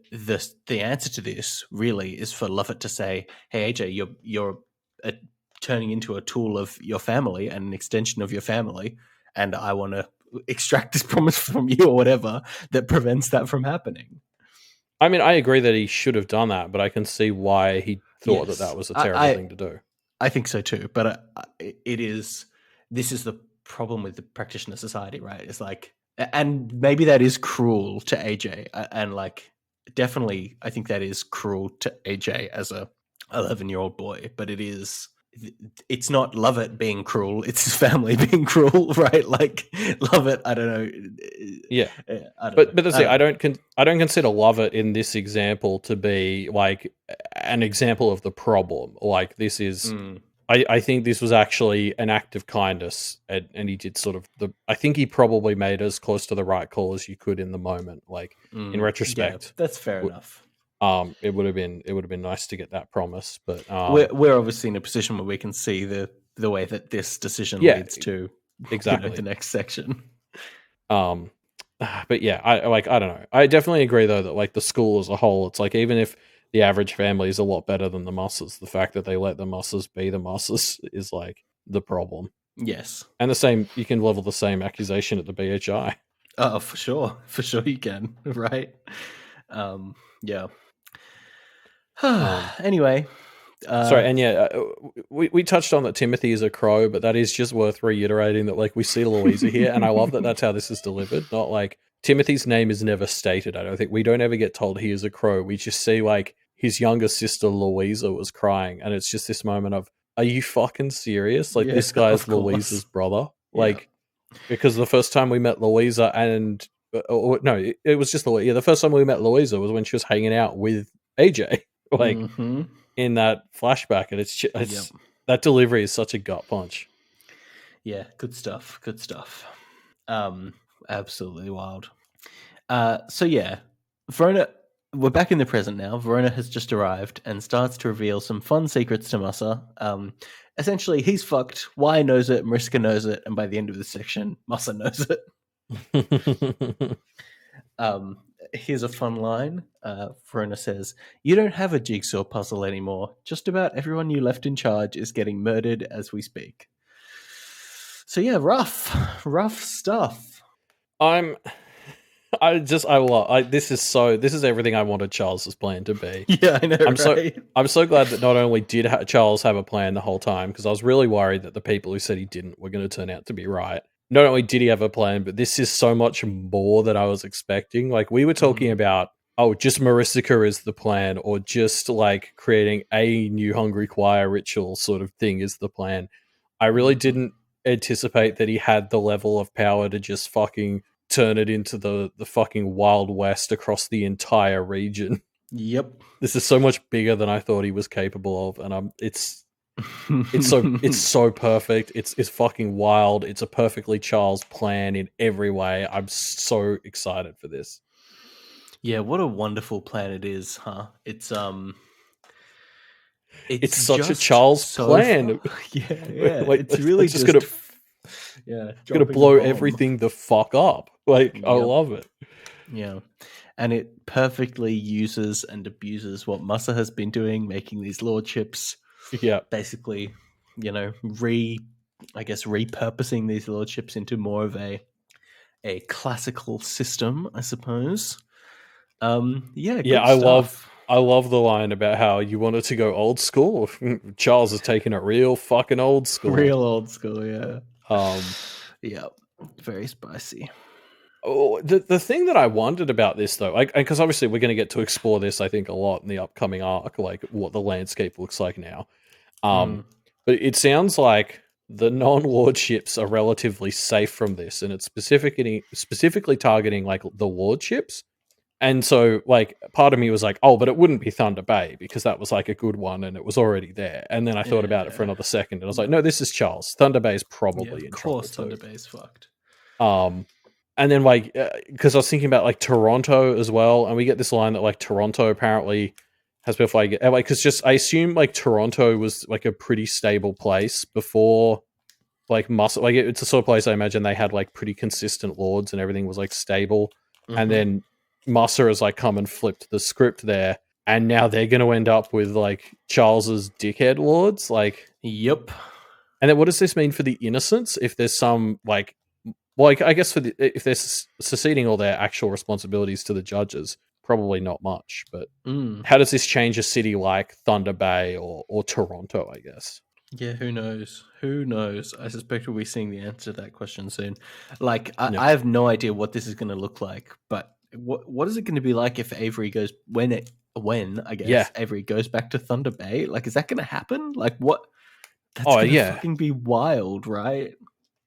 answer to this really is for Lovett to say, "Hey, AJ, you're turning into a tool of your family and an extension of your family, and I want to extract this promise from you or whatever that prevents that from happening." I mean, I agree that he should have done that, but I can see why he thought Yes, that was a terrible thing to do. I think so too, but this is the problem with the practitioner society, right? It's like, and maybe that is cruel to AJ, and like, definitely, I think that is cruel to AJ as a 11-year-old boy, but it's not Lovett being cruel, it's his family being cruel, right? Like, Lovett, I don't know. Yeah, but that's it. I don't consider Lovett in this example to be like an example of the problem. Like, this is, I think this was actually an act of kindness, and he did sort of I think he probably made as close to the right call as you could in the moment. Like, in retrospect, yeah, that's fair enough. It would have been nice to get that promise, but we're obviously in a position where we can see the way that this decision leads to exactly the next section. But yeah, I don't know. I definitely agree though that like the school as a whole, it's like, even if the average family is a lot better than the Mussers, the fact that they let the Mussers be the Mussers is like the problem. Yes, and the same, you can level the same accusation at the BHI. Oh, for sure you can, right? Yeah. Anyway, sorry, and yeah, we touched on that Timothy is a crow, but that is just worth reiterating that like we see Louisa here, and I love that that's how this is delivered. Not like Timothy's name is never stated. I don't think we don't ever get told he is a crow. We just see like his younger sister Louisa was crying, and it's just this moment of, are you fucking serious? Like, this guy's Louisa's brother, like, because the first time we met Louisa, and no, it was just Louisa. Yeah, the first time we met Louisa was when she was hanging out with AJ. Like, in that flashback, and it's that delivery is such a gut punch. Yeah, good stuff. Absolutely wild. So yeah, Verona, we're back in the present now. Verona has just arrived and starts to reveal some fun secrets to Musser. Essentially, he's fucked. Y knows it, Mariska knows it, and by the end of the section, Musser knows it. Here's a fun line. Verona says, "You don't have a jigsaw puzzle anymore. Just about everyone you left in charge is getting murdered as we speak." So yeah, rough stuff. This is everything I wanted Charles's plan to be. Yeah, I know. I'm so glad that not only did Charles have a plan the whole time, because I was really worried that the people who said he didn't were going to turn out to be right. Not only did he have a plan, but this is so much more than I was expecting. Like, we were talking about, just Marisica is the plan, or just like creating a new Hungry Choir ritual sort of thing is the plan. I really didn't anticipate that he had the level of power to just fucking turn it into the fucking Wild West across the entire region. Yep. This is so much bigger than I thought he was capable of, and it's so perfect. It's fucking wild. It's a perfectly Charles plan in every way. I'm so excited for this. Yeah, what a wonderful plan it is, huh? It's such a Charles plan. Yeah. Like, it's really just gonna blow everything the fuck up. Like, I love it. Yeah. And it perfectly uses and abuses what Musser has been doing, making these lordships. Yeah. Basically, repurposing these lordships into more of a classical system, I suppose. I love I love the line about how you wanted to go old school. Charles is taking it real fucking old school. Real old school, yeah. Um, Yeah, very spicy. Oh, the thing that I wondered about this though, like, because obviously we're going to get to explore this, I think, a lot in the upcoming arc, like what the landscape looks like now. Um, Mm. but it sounds like the non-lordships are relatively safe from this, and it's specifically targeting like the lordships. And so, like, part of me was like, oh, but it wouldn't be Thunder Bay because that was like a good one and it was already there. And then I thought about it for Yeah. another second and I was like, No. no, this is Charles. Thunder Bay is Yeah, probably of in trouble course too. Thunder Bay's fucked. And then like, because I was thinking about like Toronto as well, and we get this line that like Toronto apparently has before I get like, because just I assume like Toronto was like a pretty stable place before like Muscle. Like it's a sort of place I imagine they had like pretty consistent lords and everything was like stable, and Mm-hmm. then Musser has like come and flipped the script there, and now they're going to end up with like Charles's dickhead lords, like. Yep. And then what does this mean for the innocents? If there's some like, well, I guess for if they're seceding all their actual responsibilities to the judges, probably not much. But Mm. how does this change a city like Thunder Bay or Toronto? I guess. Yeah, who knows? Who knows? I suspect we'll be seeing the answer to that question soon. Like, Yeah. I have no idea what this is going to look like, but what is it going to be like if Avery goes when I guess Yeah. Avery goes back to Thunder Bay? Like, is that going to happen? Like, what? That's Oh going to yeah. fucking be wild, right?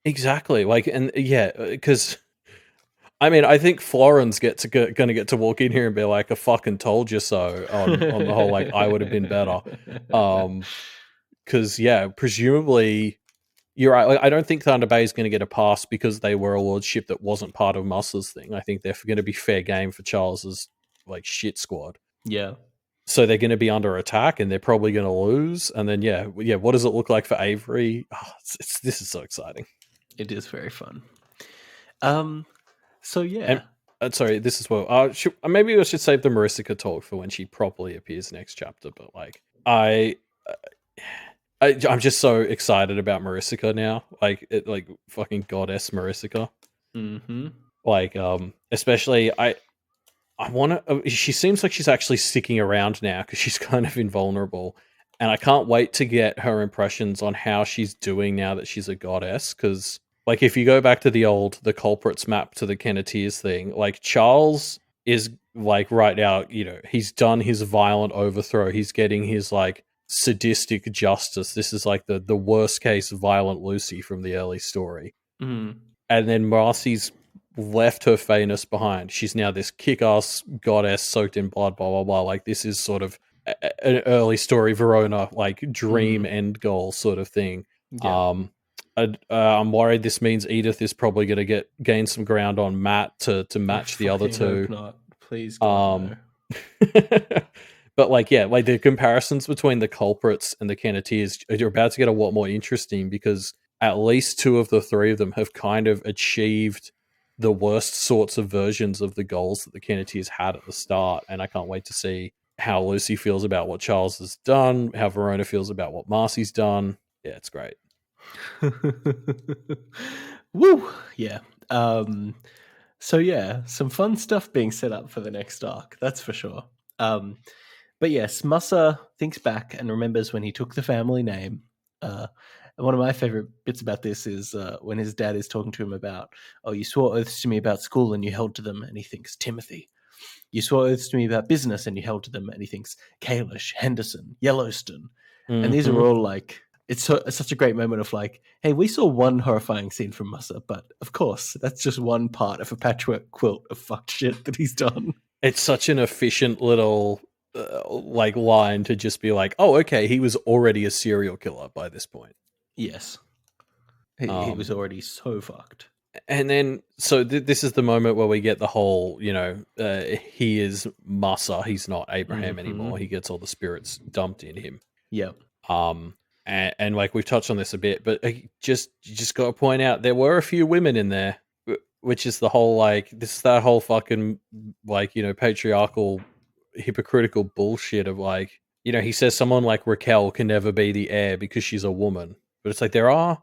Exactly. Like, and yeah, because I mean, I think Florence gonna get to walk in here and be like, "I fucking told you so." On the whole, like, I would have been better. Because yeah, presumably you're right. Like, I don't think Thunder Bay is going to get a pass because they were a lordship that wasn't part of Musser's thing. I think they're going to be fair game for Charles's like shit squad. Yeah. So they're going to be under attack and they're probably going to lose. And then yeah, what does it look like for Avery? Oh, this is so exciting. It is very fun. So And yeah. sorry, this is what maybe I should save the Marisica talk for when she properly appears next chapter. But like, I'm just so excited about Marisica now. Like like fucking goddess Marisica. Mm-hmm. Like, especially I want to. She seems like she's actually sticking around now because she's kind of invulnerable, and I can't wait to get her impressions on how she's doing now that she's a goddess. Because, like, if you go back to the culprits map to the Kenneteers thing, like Charles is like right now, he's done his violent overthrow. He's getting his like sadistic justice. This is like the worst case violent Lucy from the early story. Mm. And then Marcy's left her feyness behind. She's now this kick-ass goddess soaked in blood, blah, blah, blah. Like, this is sort of an early story Verona, like, dream end goal sort of thing. Yeah. I'm worried this means Edith is probably going to gain some ground on Matt to match the other two. Hope not. Please, God, no. But like, yeah, like the comparisons between the culprits and the Kenneteers are about to get a lot more interesting because at least two of the three of them have kind of achieved the worst sorts of versions of the goals that the Kenneteers had at the start. And I can't wait to see how Lucy feels about what Charles has done, how Verona feels about what Marcy's done. Yeah, it's great. Woo! Yeah. So yeah, some fun stuff being set up for the next arc, that's for sure. But yes, Musser thinks back and remembers when he took the family name. And one of my favorite bits about this is when his dad is talking to him about, oh, you swore oaths to me about school and you held to them, and he thinks Timothy. You swore oaths to me about business and you held to them, and he thinks Kalish, Henderson, Yellowstone. Mm-hmm. And these are all like, it's such a great moment of like, hey, we saw one horrifying scene from Musser, but of course, that's just one part of a patchwork quilt of fucked shit that he's done. It's such an efficient little like line to just be like, oh, okay, he was already a serial killer by this point. Yes. He was already so fucked. And then, so this is the moment where we get the whole, he is Musser, he's not Abraham anymore. He gets all the spirits dumped in him. Yeah. And like we've touched on this a bit, but you just got to point out there were a few women in there, which is the whole like this is that whole fucking like patriarchal, hypocritical bullshit of like he says someone like Raquel can never be the heir because she's a woman, but it's like there are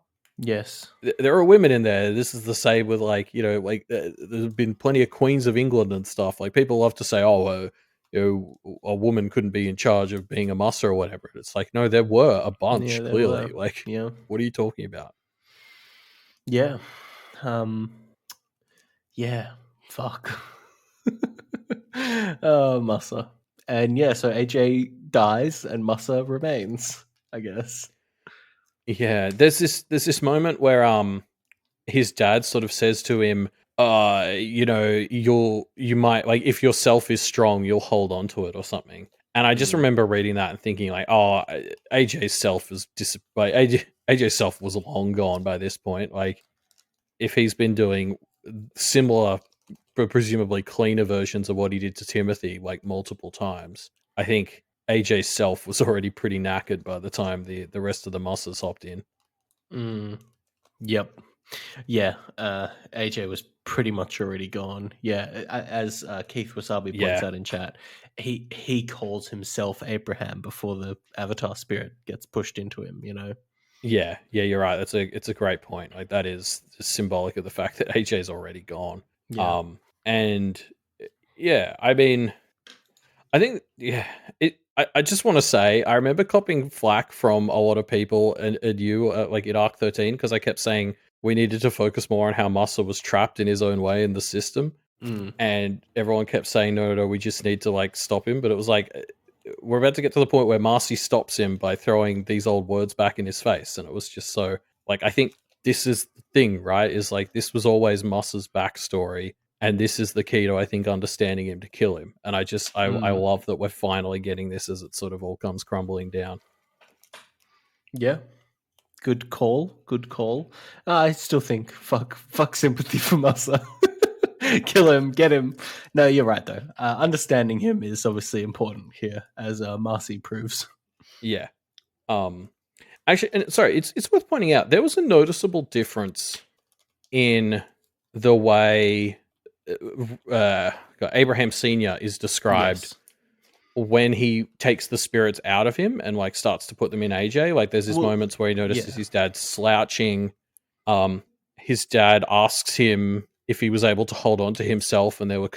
women in there. This is the same with like there's been plenty of queens of England and stuff. Like people love to say, oh, a woman couldn't be in charge of being a Musa or whatever. It's like, no, there were a Yeah, bunch, there were. clearly. Like, Yeah. what are you talking about? Yeah. Yeah. Fuck. Oh, Musa. And yeah, so AJ dies and Musa remains, I guess. Yeah, there's this moment where his dad sort of says to him, you might, like, if your self is strong, you'll hold on to it or something. And I just Mm. remember reading that and thinking, like, oh, AJ's self is like AJ's self was long gone by this point. Like, if he's been doing similar but presumably cleaner versions of what he did to Timothy like multiple times, I think AJ's self was already pretty knackered by the time the rest of the Musses hopped in. Mm. Yep. Yeah, AJ was pretty much already gone. Yeah, as Keith Wasabi points Yeah, out in chat, he calls himself Abraham before the Avatar spirit gets pushed into him. You know. yeah, you're right. It's a great point. Like, that is symbolic of the fact that AJ's already gone. Yeah. And yeah, I mean, I think, yeah, I just want to say, I remember copping flack from a lot of people and you, like in Arc 13, because I kept saying we needed to focus more on how Massa was trapped in his own way in the system. Mm. And everyone kept saying, no, we just need to like stop him. But it was like, we're about to get to the point where Marcy stops him by throwing these old words back in his face. And it was just so, like, I think this is the thing, right? Is like, this was always Moss's backstory. And this is the key to, I think, understanding him to kill him. And I Mm. love that we're finally getting this as it sort of all comes crumbling down. Yeah. Good call. Good call. I still think fuck sympathy for Massa. Kill him, get him. No, you're right though. Understanding him is obviously important here, as Marcy proves. Yeah. Actually, and sorry, it's worth pointing out there was a noticeable difference in the way Abraham Senior is described Yes. when he takes the spirits out of him and like starts to put them in AJ. Like, there's these Well, moments where he notices yeah. his dad slouching. His dad asks him if he was able to hold on to himself, and there was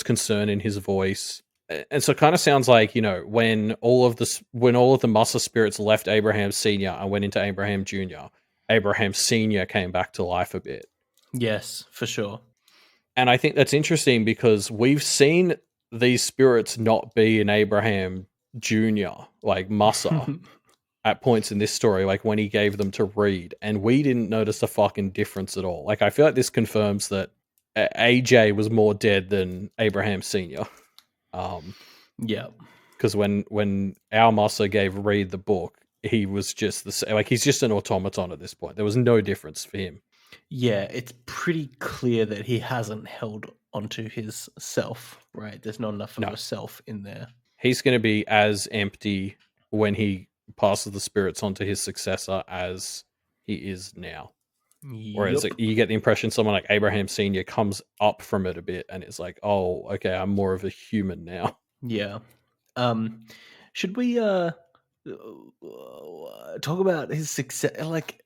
concern in his voice. And so it kind of sounds like, when all of the Musa spirits left Abraham Senior and went into Abraham Junior, Abraham Senior came back to life a bit. Yes, for sure. And I think that's interesting because we've seen these spirits not be in Abraham Jr., like Musa, at points in this story, like when he gave them to Reed, and we didn't notice a fucking difference at all. Like, I feel like this confirms that AJ was more dead than Abraham Sr. Yeah. Because when our Musa gave Reed the book, he was just the same. Like, he's just an automaton at this point. There was no difference for him. Yeah, it's pretty clear that he hasn't held onto his self, right? There's not enough of No, a self in there. he's going to be as empty when he passes the spirits onto his successor as he is now. Whereas, Yup. like, you get the impression someone like Abraham Senior comes up from it a bit, and it's like, oh, okay, I'm more of a human now. Yeah. Should we talk about his success? Like,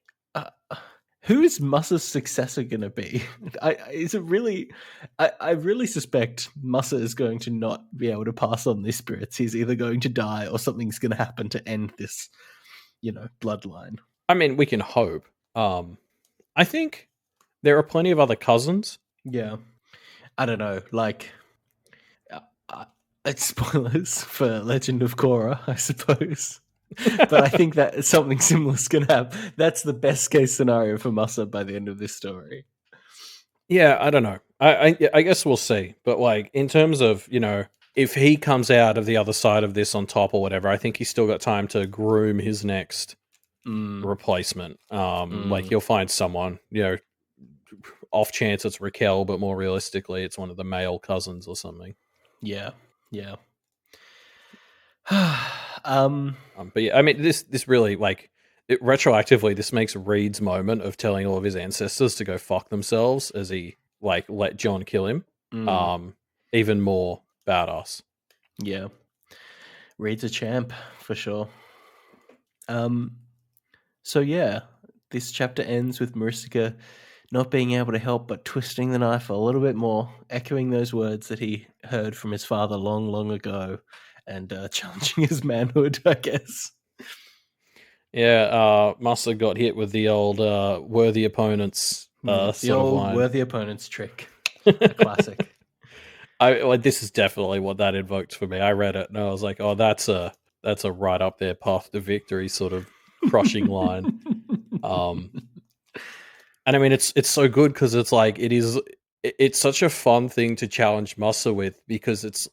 who is Musa's successor going to be? Is it really? I really suspect Musa is going to not be able to pass on these spirits. He's either going to die or something's going to happen to end this, bloodline. I mean, we can hope. I think there are plenty of other cousins. Yeah, I don't know. Like, it's spoilers for Legend of Korra, I suppose. But I think that something similar is going to happen. That's the best case scenario for Musa by the end of this story. Yeah, I don't know. I guess we'll see. But like, in terms of, if he comes out of the other side of this on top or whatever, I think he's still got time to groom his next replacement. Like, he'll find someone, off chance it's Raquel, but more realistically, it's one of the male cousins or something. Yeah, yeah. But yeah, I mean, this really, like, retroactively, this makes Reed's moment of telling all of his ancestors to go fuck themselves as he like let John kill him, even more badass. Yeah. Reed's a champ for sure. So yeah, this chapter ends with Marissa not being able to help but twisting the knife a little bit more, echoing those words that he heard from his father long, long ago, and challenging his manhood, I guess. Yeah, Musa got hit with the old worthy opponents The sort of old line. worthy opponents trick. A classic. This is definitely what that invoked for me. I read it and I was like, oh, that's a right up there path to victory sort of crushing line. And I mean, it's so good because it's like it's such a fun thing to challenge Musa with, because it's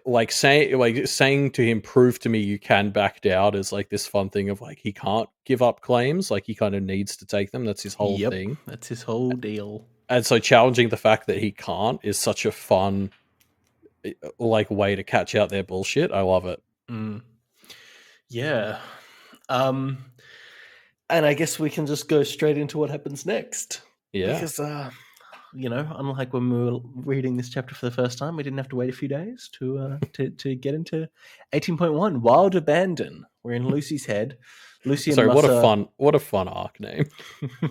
like saying to him, prove to me you can back down, is like this fun thing of like he can't give up claims, like he kind of needs to take them. That's his whole Yep, thing. that's his whole deal. And so challenging the fact that he can't is such a fun like way to catch out their bullshit. I love it. Yeah. And I guess we can just go straight into what happens next. Yeah. Because, unlike when we were reading this chapter for the first time, we didn't have to wait a few days to get into 18.1, Wild Abandon. We're in Lucy's head. Lucy and Sorry, Musa... what a fun arc name.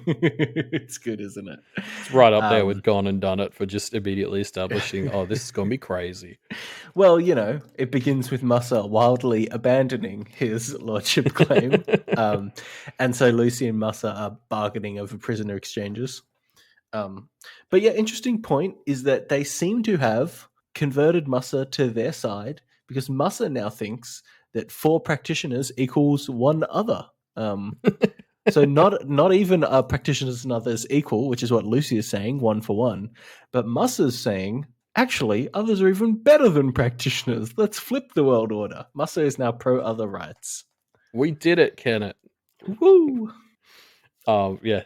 It's good, isn't it? It's right up there with Gone and Done It for just immediately establishing, oh, this is going to be crazy. Well, it begins with Musa wildly abandoning his lordship claim. And so Lucy and Musa are bargaining over prisoner exchanges. But yeah, interesting point is that they seem to have converted Musa to their side, because Musa now thinks that 4 practitioners equals 1 other. So not even are practitioners and others equal, which is what Lucy is saying, 1 for 1. But Musa's saying, actually, others are even better than practitioners. Let's flip the world order. Musa is now pro other rights. We did it, Kenneth. Woo! Yeah,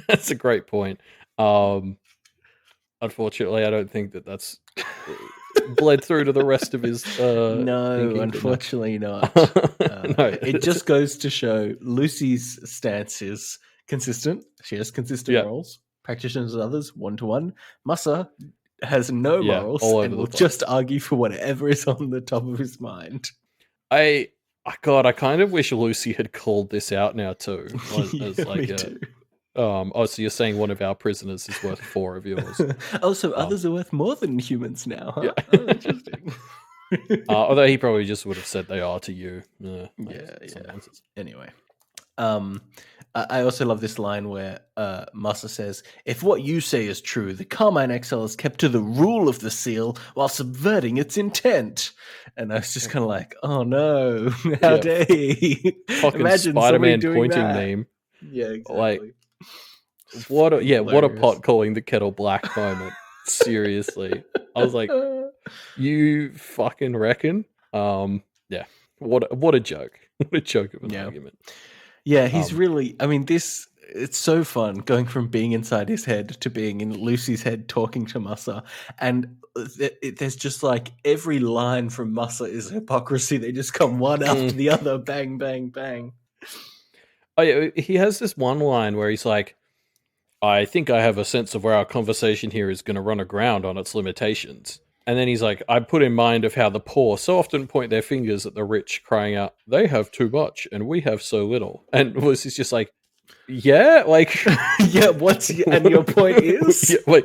that's a great point. Unfortunately, I don't think that's bled through to the rest of his no, thinking, unfortunately not. No. It just goes to show Lucy's stance is consistent. She has consistent morals. Practitioners and others, 1 to 1. Musa has no morals and will just argue for whatever is on the top of his mind. I kind of wish Lucy had called this out now too. Me too. So you're saying one of our prisoners is worth 4 of yours? So others are worth more than humans now, huh? Yeah. Oh, interesting. Although he probably just would have said they are to you. Yeah. Anyway, I also love this line where Musa says, "If what you say is true, the Carmine Exile is kept to the rule of the seal while subverting its intent." And I was just kind of like, "Oh no, how dare he?" Fucking Imagine Spider-Man doing pointing that. meme. Yeah, exactly. Like, what a pot calling the kettle black moment. Seriously, I was like, you fucking reckon? Yeah. What a joke. What a joke of an argument. Yeah, he's really... I mean, it's so fun going from being inside his head to being in Lucy's head talking to Musa. And there's just like every line from Musa is hypocrisy. They just come one after the other. Bang, bang, bang. Oh, yeah. He has this one line where he's like, I think I have a sense of where our conversation here is going to run aground on its limitations. And then he's like, I put in mind of how the poor so often point their fingers at the rich, crying out, they have too much and we have so little. And Lucy's just like, yeah, like... yeah, and your point is? Yeah,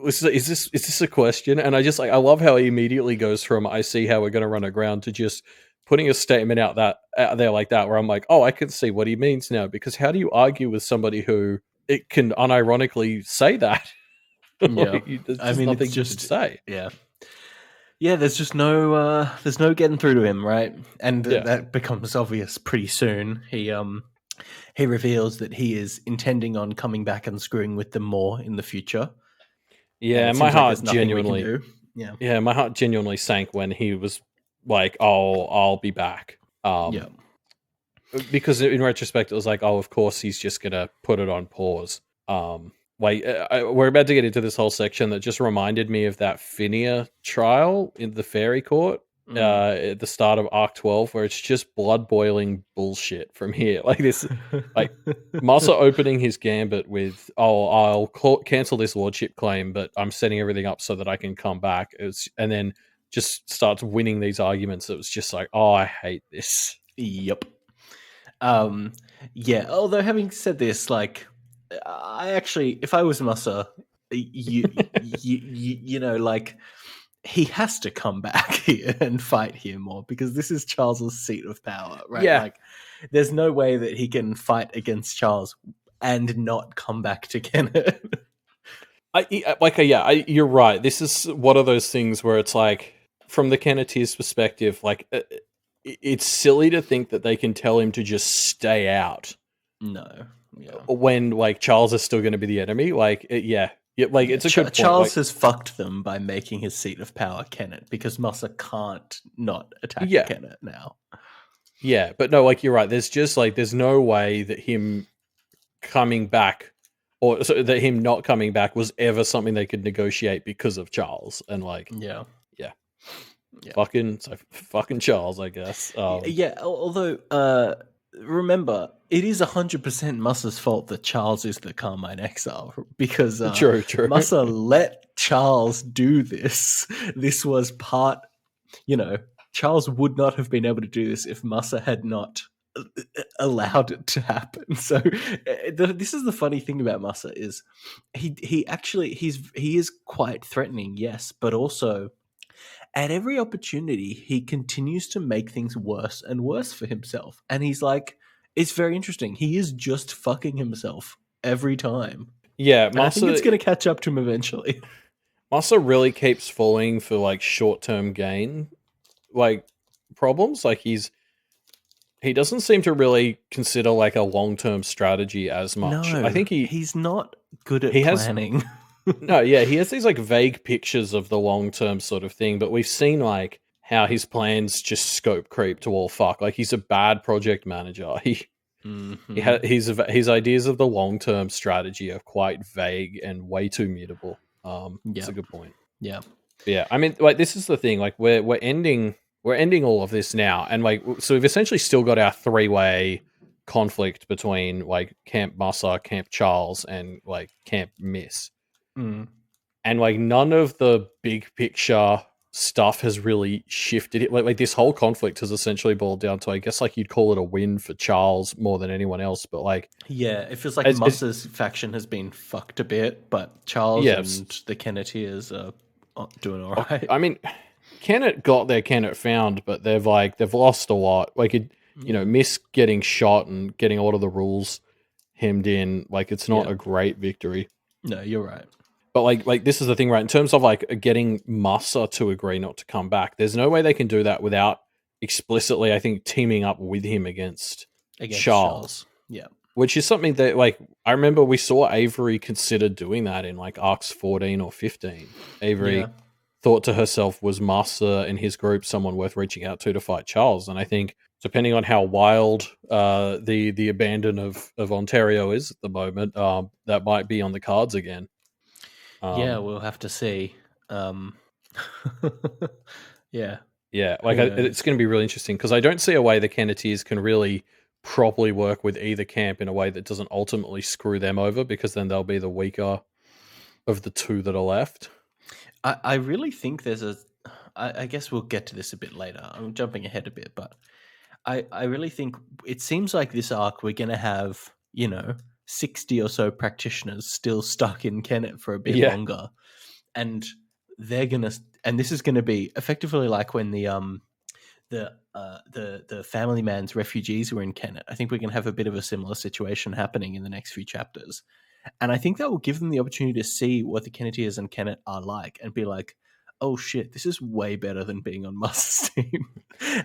is this a question? And I love how he immediately goes from, I see how we're going to run aground, to just putting a statement out there like that, where I'm like, oh, I can see what he means now, because how do you argue with somebody who it can unironically say that? Yeah. There's nothing you can say. Yeah, there's just no getting through to him, right? And that becomes obvious pretty soon. He reveals that he is intending on coming back and screwing with them more in the future. Yeah, my heart genuinely... Yeah, my heart genuinely sank when he was like, oh, I'll be back. Because in retrospect, it was like, oh, of course he's just going to put it on pause. We're about to get into this whole section that just reminded me of that Phineas trial in the fairy court at the start of Arc 12, where it's just blood boiling bullshit from here. Like this, like Musa opening his gambit with, oh, I'll cancel this lordship claim, but I'm setting everything up so that I can come back. And then just starts winning these arguments. It was just like, oh, I hate this. Yep. Yeah, although having said this, like, I actually, if I was Massa, you know, like he has to come back here and fight here more because this is Charles's seat of power, right? Yeah, Like, there's no way that he can fight against Charles and not come back to Kenneth. you're right. This is one of those things where it's like, from the Kenneteers' perspective, like it's silly to think that they can tell him to just stay out No, yeah. when like Charles is still going to be the enemy. Like, like Yeah, it's a good point. Charles Like, has fucked them by making his seat of power Kenneth because Massa can't not attack yeah, Kenneth now. yeah, but no, like you're right. There's just like there's no way that him coming back, or so that him not coming back was ever something they could negotiate because of Charles. And like, Yeah, yeah, yeah. fucking Charles, I guess. Yeah, although remember, it is 100% Mussa's fault that Charles is the Carmine Exile because True. Mussa let Charles do this. This was part, you know, Charles would not have been able to do this if Mussa had not allowed it to happen. So this is the funny thing about Mussa is he actually he is quite threatening, yes, but also at every opportunity, he continues to make things worse and worse for himself. And he's like, it's very interesting. He is just fucking himself every time. Yeah, And I think it's Mussa going to catch up to him eventually. Mussa really keeps falling for like short term gain, like problems. Like he doesn't seem to really consider like a long term strategy as much. I No, think he's not good at he has planning. no, yeah, he has these like vague pictures of the long term sort of thing, but we've seen like how his plans just scope creep to all fuck. Like he's a bad project manager. Mm-hmm. His ideas of the long term strategy are quite vague and way too mutable. That's Yeah, a good point. yeah. But yeah, I mean, like this is the thing. Like we're ending all of this now, and like so we've essentially still got our 3-way conflict between like Camp Massa, Camp Charles, and like Camp Miss. Mm. And like none of the big picture stuff has really shifted it. Like this whole conflict has essentially boiled down to, I guess, like you'd call it a win for Charles more than anyone else. But like, Yeah, it feels like it's Mussa's faction has been fucked a bit, but Charles yeah. and the Kenneteers are doing all right. I mean, Kennet got there, Kennet found, but they've lost a lot. Like Miss getting shot and getting a lot of the rules hemmed in. Like it's not Yeah. a great victory. No, you're right. But like this is the thing, right? In terms of like getting Massa to agree not to come back, there's no way they can do that without explicitly, I think, teaming up with him against Charles. Yeah. Which is something that, like, I remember we saw Avery consider doing that in like arcs 14 or 15. Avery Yeah. thought to herself, was Massa and his group someone worth reaching out to fight Charles? And I think depending on how wild the abandon of Ontario is at the moment, that might be on the cards again. Yeah, we'll have to see. Yeah. Yeah, like Who knows? it's going to be really interesting because I don't see a way the Kenneteers can really properly work with either camp in a way that doesn't ultimately screw them over, because then they'll be the weaker of the two that are left. I really think there's I guess we'll get to this a bit later. I'm jumping ahead a bit, but I really think it seems like this arc we're going to have, 60 or so practitioners still stuck in Kennet for a bit Yeah. longer. And and this is going to be effectively like when the family man's refugees were in Kennet. I think we're going to have a bit of a similar situation happening in the next few chapters. And I think that will give them the opportunity to see what the Kenneteers and Kennet are like and be like, oh shit, this is way better than being on Must's team.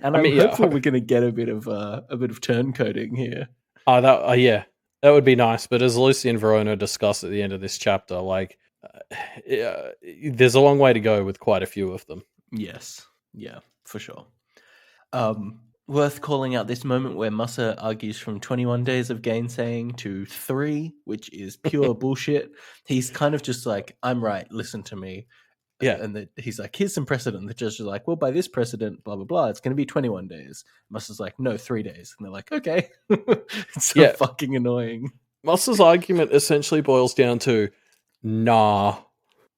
And I'm hopeful we're going to get a bit of turncoating here. That would be nice. But as Lucy and Verona discuss at the end of this chapter, like, there's a long way to go with quite a few of them. Yes, yeah, for sure. Worth calling out this moment where Mussa argues from 21 days of gainsaying to 3, which is pure bullshit. He's kind of just like, I'm right, listen to me. Yeah. And he's like, here's some precedent. The judge is like, well, by this precedent, blah, blah, blah, it's going to be 21 days. Mussa's like, no, 3 days. And they're like, okay. It's so fucking annoying. Mussa's argument essentially boils down to, nah,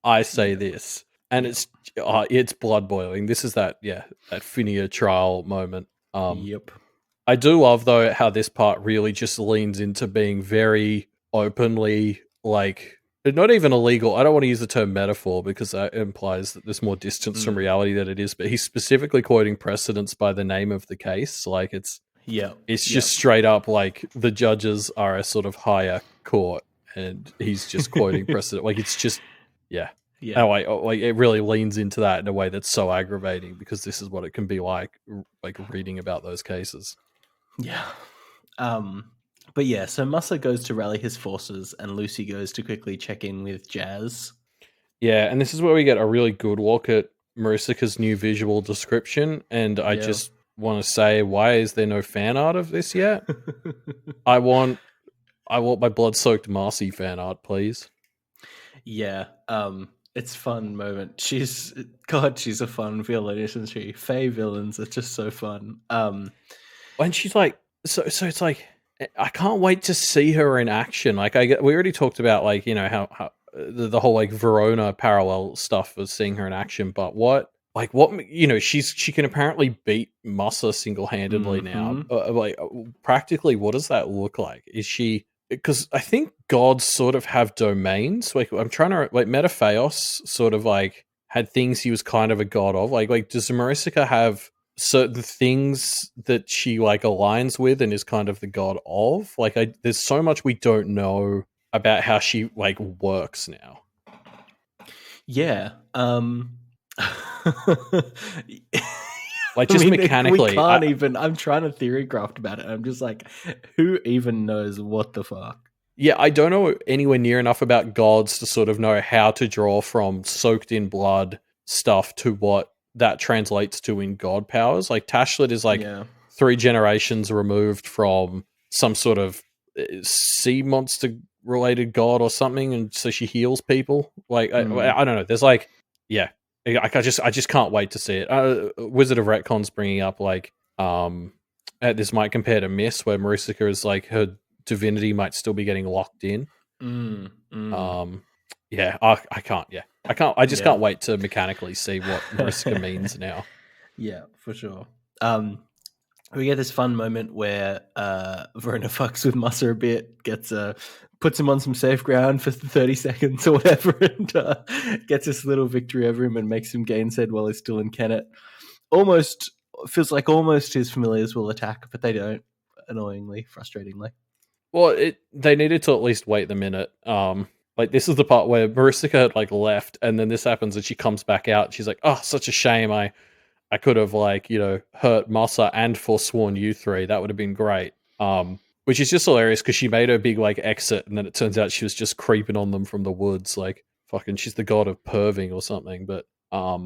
I say this. And it's blood boiling. This is that Phineas trial moment. Yep. I do love, though, how this part really just leans into being very openly like not even illegal. I don't want to use the term metaphor because that implies that there's more distance from reality than it is. But he's specifically quoting precedents by the name of the case. Like Yeah. it's just straight up like the judges are a sort of higher court, and he's just quoting precedent. Like it's just yeah. Yeah. Anyway, like it really leans into that in a way that's so aggravating because this is what it can be like reading about those cases. Yeah. But yeah, so Musa goes to rally his forces, and Lucy goes to quickly check in with Jazz. Yeah, and this is where we get a really good look at Marisica's new visual description. And I just want to say, why is there no fan art of this yet? I want my blood-soaked Marcy fan art, please. Yeah, it's fun moment. She's a fun villain, isn't she? Fae villains are just so fun. And she's like, so it's like, I can't wait to see her in action. Like we already talked about, like, you know, how the whole like Verona parallel stuff of seeing her in action, but what, you know, she can apparently beat Musa single-handedly now. Practically, what does that look like? Is she? Because I think gods sort of have domains. Like I'm trying to like Metaphaios sort of like had things he was kind of a god of. Like does Marisica have certain things that she like aligns with and is kind of the god of? Like there's so much we don't know about how she like works now. Yeah. Like just mechanically, we can't even. I'm trying to theory craft about it. I'm just like, who even knows what the fuck? Yeah, I don't know anywhere near enough about gods to sort of know how to draw from soaked in blood stuff to what that translates to in god powers. Like Tashlet is like 3 generations removed from some sort of sea monster related god or something, and so she heals people. Like I don't know. There's like I just can't wait to see it. Wizard of Retcon's bringing up like this might compare to Miss, where Marisica is like her divinity might still be getting locked in. Yeah, I can't. Yeah, I can't. I just can't wait to mechanically see what Marisica means now. Yeah, for sure. We get this fun moment where Verona fucks with Musa a bit, puts him on some safe ground for 30 seconds or whatever, and gets this little victory over him and makes him gainsaid while he's still in Kennet. Almost feels like his familiars will attack, but they don't. Annoyingly, frustratingly. Well, they needed to at least wait the minute. Like this is the part where Marisica had like left, and then this happens, and she comes back out. She's like, "Oh, such a shame. I could have like, you know, hurt Musa and forsworn you 3. That would have been great." Which is just hilarious because she made her big like exit, and then it turns out she was just creeping on them from the woods, like fucking. She's the god of perving or something. But I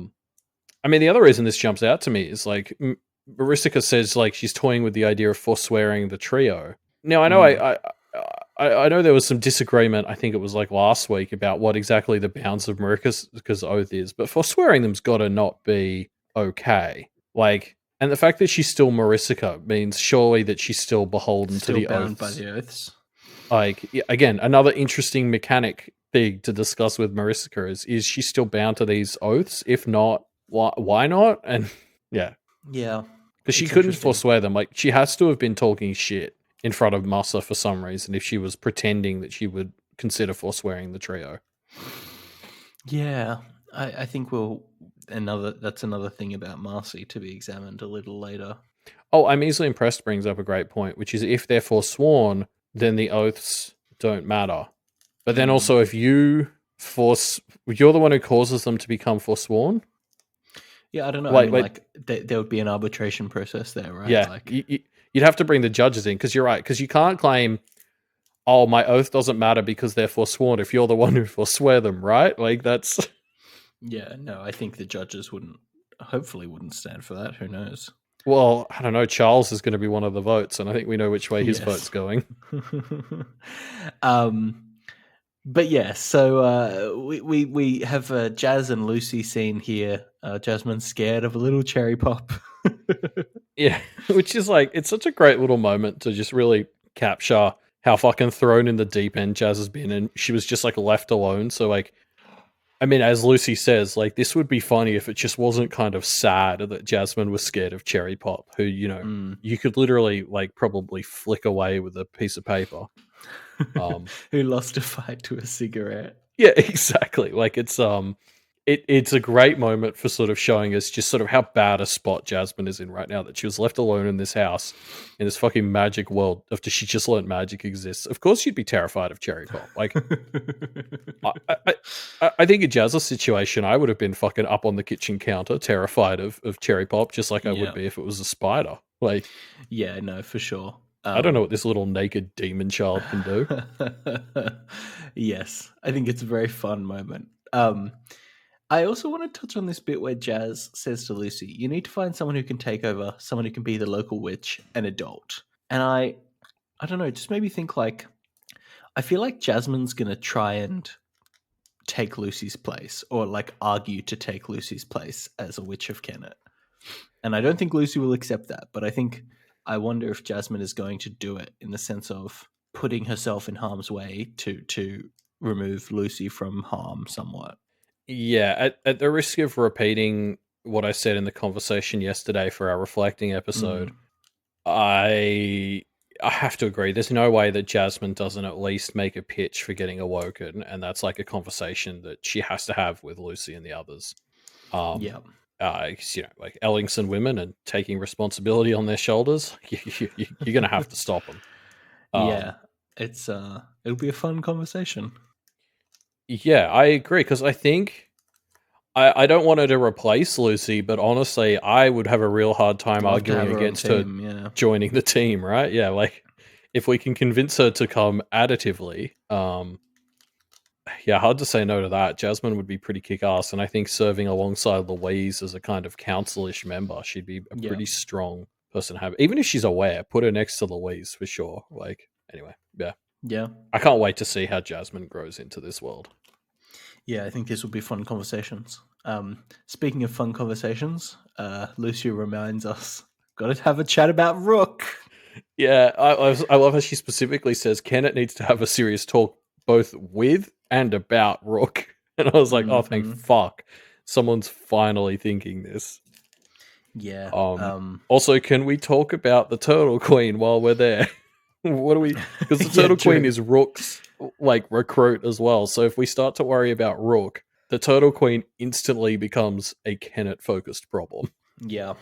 mean, the other reason this jumps out to me is like Marisica says like she's toying with the idea of forswearing the trio. Now I know I know there was some disagreement. I think it was like last week about what exactly the bounds of Marisica's oath is, but forswearing them's got to not be okay. Like, and the fact that she's still Marisica means surely that she's still beholden to the bound oaths. By the oaths. Like, again, another interesting mechanic thing to discuss with Marisica is she still bound to these oaths? If not, why not? And yeah, because she couldn't forswear them. Like, she has to have been talking shit in front of Musa for some reason if she was pretending that she would consider forswearing the trio. Yeah, I think that's another thing about Marcy to be examined a little later. Oh, I'm easily impressed brings up a great point, which is if they're forsworn, then the oaths don't matter. But then also if you're the one who causes them to become forsworn. Yeah, I don't know. Like there would be an arbitration process there, right? Yeah, like, you'd have to bring the judges in because you're right. Because you can't claim, oh, my oath doesn't matter because they're forsworn if you're the one who forswear them, right? Like that's... Yeah, no, I think the judges hopefully wouldn't stand for that. Who knows? Well, I don't know. Charles is going to be one of the votes, and I think we know which way his vote's going. But yeah, so we have Jazz and Lucy scene here. Jasmine's scared of a little cherry pop. Yeah, which is like, it's such a great little moment to just really capture how fucking thrown in the deep end Jazz has been, and she was just like left alone. So like, I mean, as Lucy says, like, this would be funny if it just wasn't kind of sad that Jasmine was scared of Cherry Pop, who, Mm. you could literally, like, probably flick away with a piece of paper. Who lost a fight to a cigarette. Yeah, exactly. Like, it's a great moment for sort of showing us just sort of how bad a spot Jasmine is in right now, that she was left alone in this house, in this fucking magic world, after she just learned magic exists. Of course she'd be terrified of Cherry Pop. Like, I, I, I think in Jazz's situation, I would have been fucking up on the kitchen counter, terrified of Cherry Pop, just like I would Yeah. be if it was a spider. Like, Yeah, no, for sure. I don't know what this little naked demon child can do. Yes, I think it's a very fun moment. I also want to touch on this bit where Jazz says to Lucy, "You need to find someone who can take over, someone who can be the local witch, an adult." And I don't know, just made me think like, I feel like Jasmine's gonna try and take Lucy's place, or like argue to take Lucy's place as a witch of Kennet. And I don't think Lucy will accept that, but I wonder if Jasmine is going to do it in the sense of putting herself in harm's way to remove Lucy from harm somewhat. Yeah, at the risk of repeating what I said in the conversation yesterday for our reflecting episode, Mm, I I have to agree. There's no way that Jasmine doesn't at least make a pitch for getting awoken, and that's like a conversation that she has to have with Lucy and the others. Um, yeah. 'Cause, like Ellingson women and taking responsibility on their shoulders, you're gonna have to stop them. Yeah. Um, It'll be a fun conversation. yeah, I agree because I think I don't want her to replace Lucy, but honestly, I would have a real hard time Love to arguing have her on against her team, yeah. joining the team, right? Yeah, like if we can convince her to come additively, yeah, hard to say no to that. Jasmine would be pretty kick ass, and I think serving alongside Louise as a kind of council-ish member, she'd be a Yeah. pretty strong person to have. Even if she's aware, put her next to Louise for sure. Like, anyway, yeah. Yeah. I can't wait to see how Jasmine grows into this world. Yeah, I think this will be fun conversations. Speaking of fun conversations, Lucia reminds us, gotta have a chat about Rook. Yeah, I love how she specifically says Kenneth needs to have a serious talk both with and about Rook. And I was like, oh, thank Mm-hmm. fuck. Someone's finally thinking this. Yeah. Also, can we talk about the Turtle Queen while we're there? What do we? Because the Yeah, Turtle Queen true. is Rook's like recruit as well. So if we start to worry about Rook, the Turtle Queen instantly becomes a Kenneth focused problem. Yeah.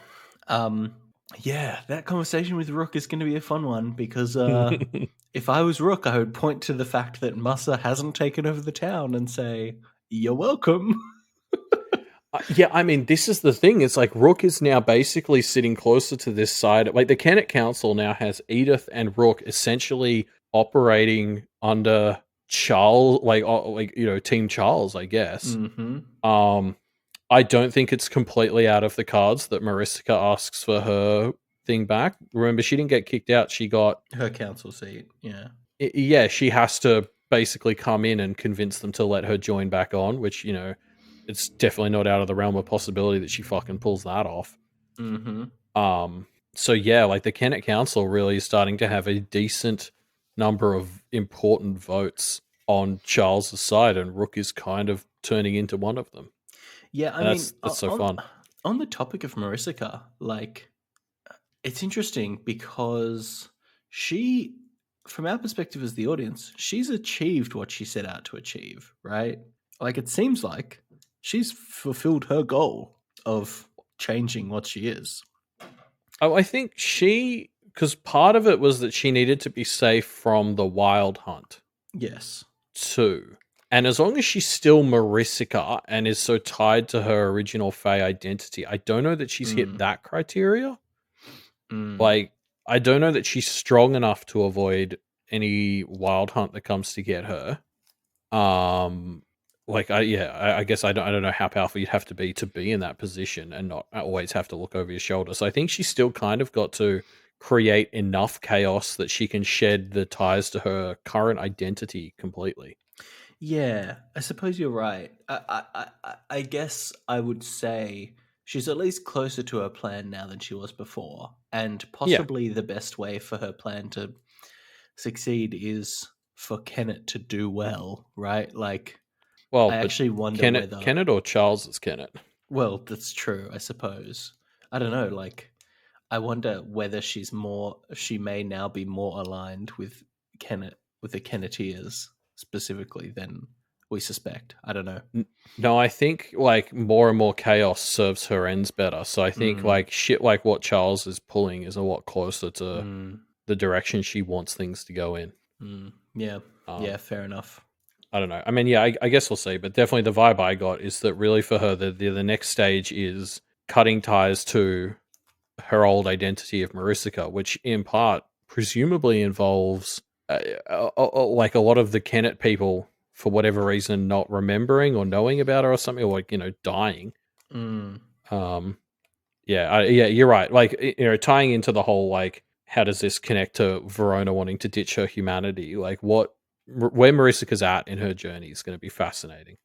Yeah, that conversation with Rook is going to be a fun one because if I was Rook, I would point to the fact that Musa hasn't taken over the town and say, "You're welcome." Yeah, I mean, this is the thing. It's like Rook is now basically sitting closer to this side. Like the Kennett Council now has Edith and Rook essentially operating under Charles, Team Charles, I guess. Mm-hmm. I don't think it's completely out of the cards that Mariska asks for her thing back. Remember, she didn't get kicked out. She got Her council seat. Yeah. yeah. She has to basically come in and convince them to let her join back on, which it's definitely not out of the realm of possibility that she fucking pulls that off. Mm-hmm. So yeah, like the Kennett Council really is starting to have a decent number of important votes on Charles's side, and Rook is kind of turning into one of them. Yeah, I And mean, that's so fun. on the topic of Mariska, like, it's interesting because she, from our perspective as the audience, she's achieved what she set out to achieve, right? Like, it seems like she's fulfilled her goal of changing what she is. Oh, I think because part of it was that she needed to be safe from the wild hunt Yes. too. And as long as she's still Mariska and is so tied to her original Fae identity, I don't know that she's hit that criteria. Like, I don't know that she's strong enough to avoid any wild hunt that comes to get her. I guess I don't know how powerful you'd have to be in that position and not always have to look over your shoulder. So I think she's still kind of got to create enough chaos that she can shed the ties to her current identity completely. Yeah, I suppose you're right. I guess I would say she's at least closer to her plan now than she was before, and Yeah. possibly the best way for her plan to succeed is for Kenneth to do well, right? Like, Well, I but actually wonder Kenneth, whether. Kenneth or Charles is Kenneth. Well, that's true, I suppose. I don't know. Like, I wonder whether she may now be more aligned with Kenneth, with the Kennetiers specifically than we suspect. I don't know. No, I think like more and more chaos serves her ends better. So I think Mm, like shit like what Charles is pulling is a lot closer to mm, the direction she wants things to go in. yeah, Um, yeah, fair enough. I don't know. I mean, yeah, I guess we'll see. But definitely the vibe I got is that really for her, the next stage is cutting ties to her old identity of Marisica, which in part presumably involves like a lot of the Kennet people, for whatever reason, not remembering or knowing about her or something, or like, dying. Mm, Um, yeah, you're right. Like, tying into the whole, like, how does this connect to Verona wanting to ditch her humanity? Like, where Marisica's at in her journey is going to be fascinating.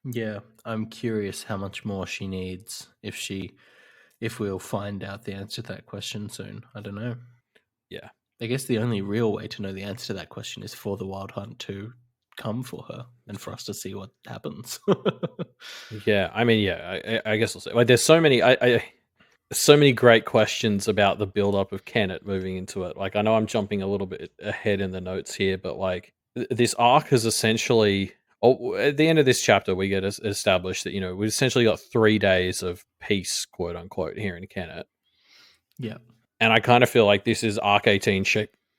yeah, I'm curious how much more she needs if we'll find out the answer to that question soon. I don't know. Yeah. I guess the only real way to know the answer to that question is for the Wild Hunt to come for her and for us to see what happens. Yeah, I mean, yeah, I guess I'll say like there's so many, so many great questions about the build up of Kennet moving into it. Like, I know I'm jumping a little bit ahead in the notes here, but like this arc is essentially. Oh, at the end of this chapter, we get established that we've essentially got 3 days of peace, quote unquote, here in Kennet, Yeah. and I kind of feel like this is arc 18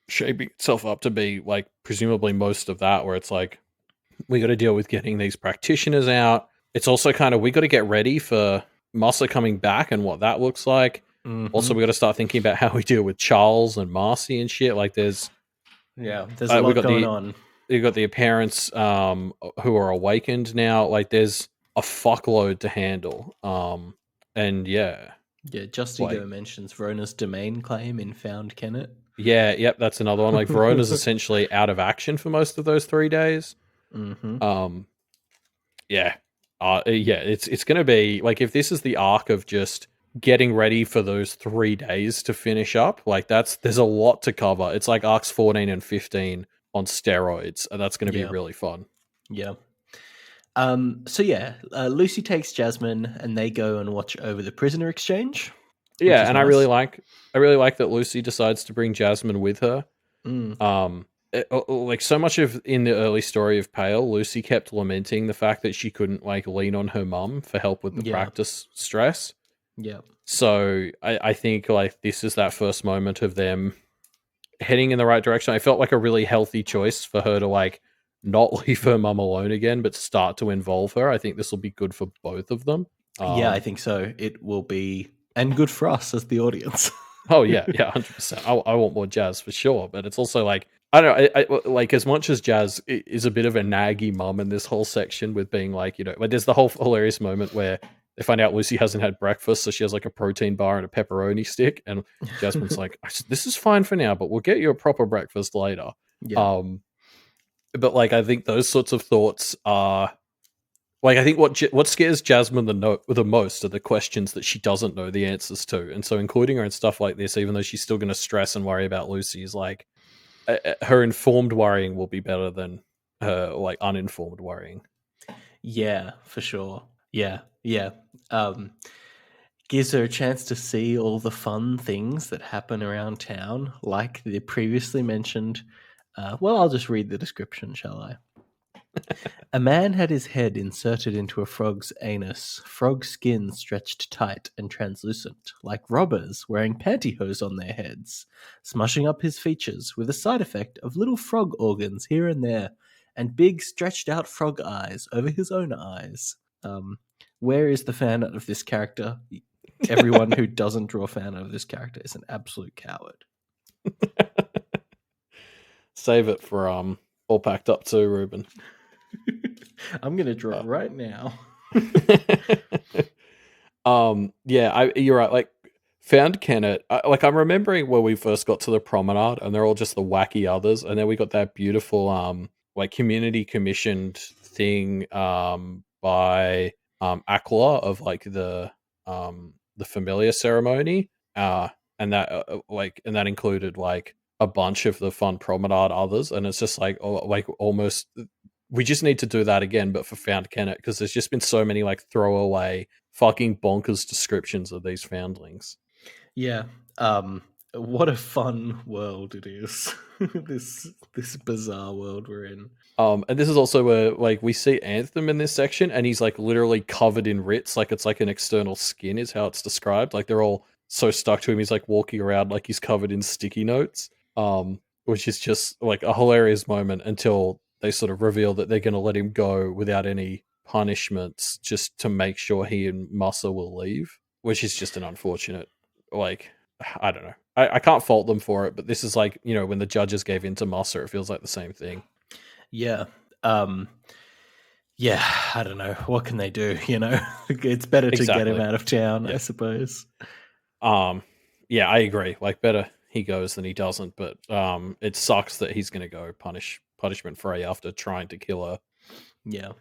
shaping itself up to be like presumably most of that, where it's like we got to deal with getting these practitioners out. It's also kind of we got to get ready for Massa coming back and what that looks like. Also, we got to start thinking about how we deal with Charles and Marcy and shit. Like, there's There's a we lot got going on. the parents who are awakened now. Like, there's a fuckload to handle. And yeah, Yeah, Justigo like mentions Verona's domain claim in Found Kennet. yeah, yep, that's another one. Like, Verona's essentially out of action for most of those 3 days. Mm-hmm. Um, yeah, yeah, it's gonna be like if this is the arc of just getting ready for those 3 days to finish up, like there's a lot to cover. It's like arcs 14 and 15 on steroids, and that's gonna be Yeah. really fun. Yeah. So yeah, Lucy takes Jasmine and they go and watch over the prisoner exchange, which Yeah, is and nice. I really like that Lucy decides to bring Jasmine with her. Mm. Like so much of in the early story of Pale, Lucy kept lamenting the fact that she couldn't like lean on her mum for help with the Yeah. practice stress. Yeah. So I think like this is that first moment of them heading in the right direction. I felt like a really healthy choice for her to like not leave her mum alone again, but start to involve her. I think this will be good for both of them. Yeah, I think so. It will be, and good for us as the audience. Oh yeah, 100%. I want more Jazz for sure, but it's also like I don't know. Like as much as Jazz is a bit of a naggy mum in this whole section with being like like there's the whole hilarious moment where they find out Lucy hasn't had breakfast, so she has like a protein bar and a pepperoni stick, and Jasmine's like, "This is fine for now, but we'll get you a proper breakfast later." Yeah. Um, but like I think those sorts of thoughts are like I think what scares Jasmine the most are the questions that she doesn't know the answers to, and so including her in stuff like this, even though she's still going to stress and worry about Lucy, is like her informed worrying will be better than her like uninformed worrying. Yeah, for sure. Yeah. Yeah. Um, Gives her a chance to see all the fun things that happen around town, like the previously mentioned. Well, I'll just read the description, shall I? A man had his head inserted into a frog's anus, frog skin stretched tight and translucent, like robbers wearing pantyhose on their heads, smushing up his features with a side effect of little frog organs here and there, and big stretched out frog eyes over his own eyes. Where is the fan art of this character? Everyone who doesn't draw a fan art of this character is an absolute coward. Save it for all packed up too, Ruben. I'm gonna draw it right now. Yeah, you're right. Like, found Kennet. Like, I'm remembering when we first got to the promenade, and they're all just the wacky others, and then we got that beautiful like community commissioned thing by Aquila of like the familiar ceremony, and that included like a bunch of the fun promenade others, and it's just like like almost we just need to do that again, but for Found Kennet, because there's just been so many like throwaway fucking bonkers descriptions of these foundlings. Yeah. What a fun world it is. this bizarre world we're in. And this is also where like we see Anthem in this section, and he's like literally covered in writs, like it's like an external skin, is how it's described. Like they're all so stuck to him, he's like walking around like he's covered in sticky notes. Which is just like a hilarious moment until they sort of reveal that they're going to let him go without any punishments, just to make sure he and Massa will leave, which is just an unfortunate, like, I don't know. I can't fault them for it, but this is like, you know, when the judges gave in to Massa, it feels like the same thing. Yeah. Yeah, I don't know. What can they do, you know? It's better to get him Exactly. out of town, Yeah. I suppose. Yeah, I agree. Like, better he goes than he doesn't, but it sucks that he's going to go punishment free after trying to kill her. Yeah.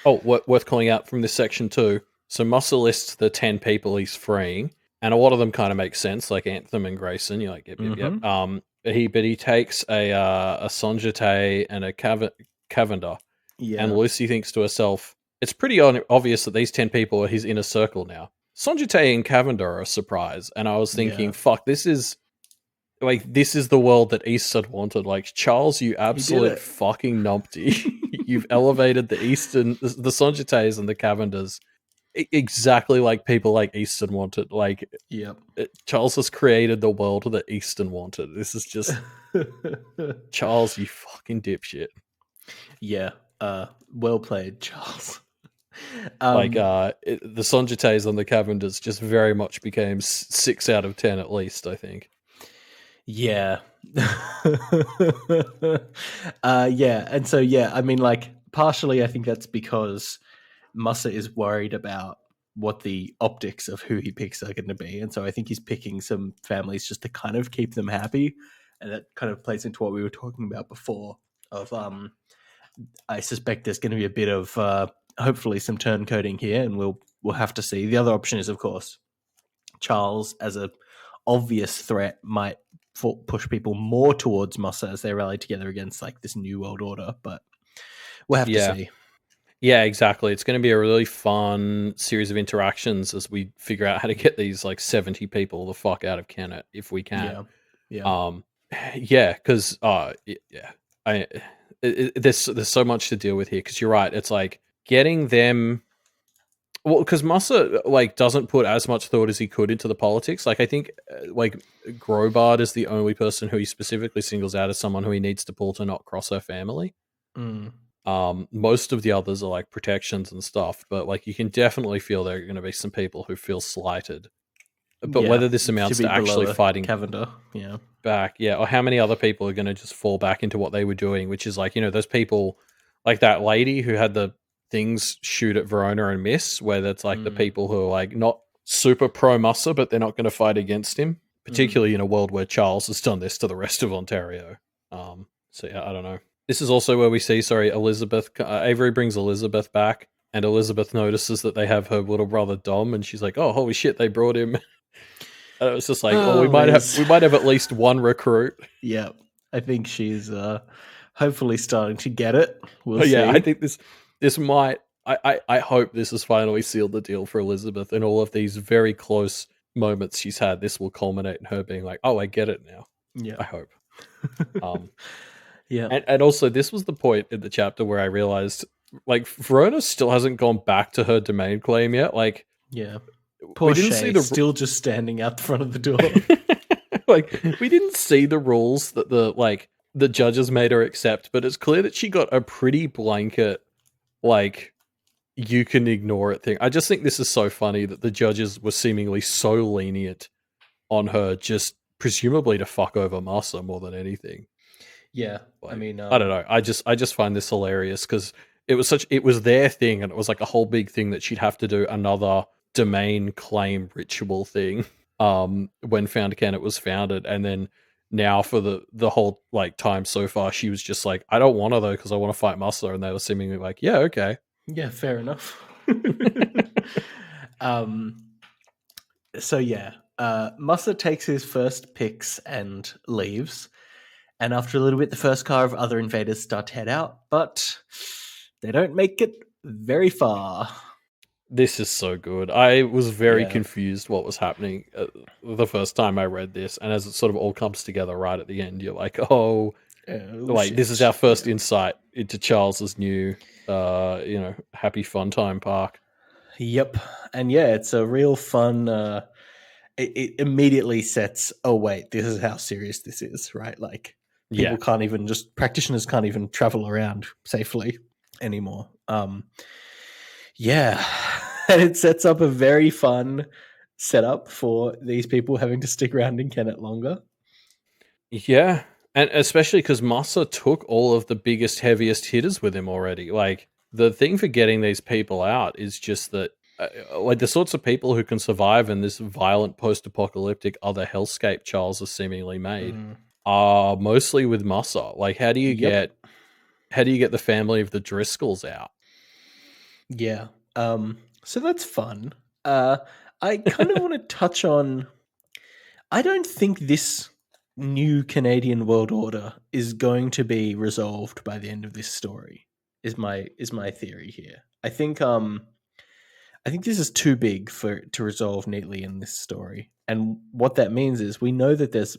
Oh, worth calling out from this section too. So Muscle lists the 10 people he's freeing, and a lot of them kind of make sense, like Anthem and Grayson. You're like, yep, yep, yep. But he takes a Sonjate and a Cavender, Yeah. and Lucy thinks to herself, it's pretty obvious that these 10 people are his inner circle now. Sonjate and Cavender are a surprise, and I was thinking, fuck, this is the world that Eastern wanted. Like, Charles, you absolute fucking numpty. You've elevated the Sonjates and the Cavenders exactly like people like Eastern wanted. Like, yep. Charles has created the world that Eastern wanted. This is just Charles, you fucking dipshit. Yeah. Well played, Charles. The Sonjates and the Cavenders just very much became 6 out of 10 at least, I think. Yeah. Yeah. And so, yeah, I mean, like, partially I think that's because Musa is worried about what the optics of who he picks are going to be. And so I think he's picking some families just to kind of keep them happy. And that kind of plays into what we were talking about before of, I suspect there's going to be a bit of, hopefully some turncoating here, and we'll have to see. The other option is, of course, Charles as a obvious threat might push people more towards Musa as they rally together against like this new world order, but we'll have to see. Yeah, exactly. It's going to be a really fun series of interactions as we figure out how to get these like 70 people the fuck out of Kennet if we can. Yeah. Because there's so much to deal with here. Because you're right, it's like getting them. Well, because Musa like doesn't put as much thought as he could into the politics. Like I think like Grobard is the only person who he specifically singles out as someone who he needs to pull to not cross her family. Most of the others are like protections and stuff, but like you can definitely feel there are going to be some people who feel slighted. But whether this amounts to actually fighting Cavender, back, or how many other people are going to just fall back into what they were doing, which is like, you know, those people like that lady who had the things shoot at Verona and miss, where that's like the people who are like not super pro Musa, but they're not going to fight against him, particularly in a world where Charles has done this to the rest of Ontario. So yeah, I don't know. This is also where we see, Elizabeth. Avery brings Elizabeth back, and Elizabeth notices that they have her little brother Dom, and she's like, "Oh, holy shit, they brought him!" And it was just like, we might have at least one recruit. Yeah, I think she's hopefully starting to get it. We'll see. Yeah, I think this might. I hope this has finally sealed the deal for Elizabeth, and all of these very close moments she's had. This will culminate in her being like, "Oh, I get it now." Yeah, I hope. Yeah. And also, this was the point in the chapter where I realized, like, Verona still hasn't gone back to her domain claim yet. Like, yeah, poor Shay still just standing out the front of the door. Like, we didn't see the rules that the judges made her accept, but it's clear that she got a pretty blanket, like, you can ignore it thing. I just think this is so funny that the judges were seemingly so lenient on her, just presumably to fuck over Massa more than anything. Yeah, like, I mean, I don't know. I just find this hilarious because it was their thing, and it was like a whole big thing that she'd have to do another domain claim ritual thing when Found Kennet was founded, and then now for the whole like time so far, she was just like, I don't want to though because I want to fight Musa, and they were seemingly like, yeah, okay, yeah, fair enough. So yeah, Musa takes his first picks and leaves. And after a little bit, the first car of other invaders start to head out, but they don't make it very far. This is so good. I was very Yeah. confused what was happening the first time I read this, and as it sort of all comes together right at the end, you're like, oh, Oh, like this is shit. our first Yeah. insight into Charles's new, happy fun time park. Yep. And yeah, it's a real fun. It immediately sets, oh, wait, this is how serious this is, right? Like, Yeah, people can't even practitioners can't even travel around safely anymore. Yeah. And it sets up a very fun setup for these people having to stick around in Kennet longer. yeah, and especially because Massa took all of the biggest, heaviest hitters with him already. Like the thing for getting these people out is just that, like the sorts of people who can survive in this violent post-apocalyptic other hellscape Charles has seemingly made are mostly with Massa. Like, Yep. how do you get the family of the Driscolls out? Yeah. So that's fun. I kind of want to touch on. I don't think this new Canadian world order is going to be resolved by the end of this story. Is my theory here. I think this is too big for to resolve neatly in this story. And what that means is we know that there's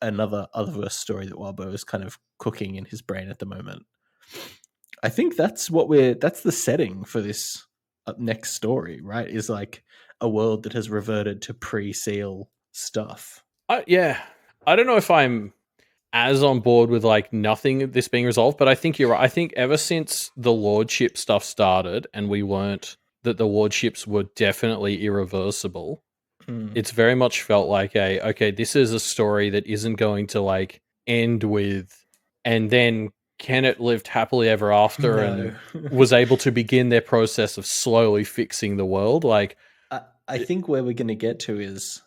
another otherverse story that Walbo is kind of cooking in his brain at the moment. I think that's the setting for this next story, right? Is like a world that has reverted to pre-seal stuff. Yeah, I don't know if I'm as on board with like nothing of this being resolved, but I think you're right. I think ever since the lordship stuff started and we weren't that the lordships were definitely irreversible, Mm. it's very much felt like okay, this is a story that isn't going to like end with and then Kenneth lived happily ever after No. and was able to begin their process of slowly fixing the world. Like I think where we're going to get to is,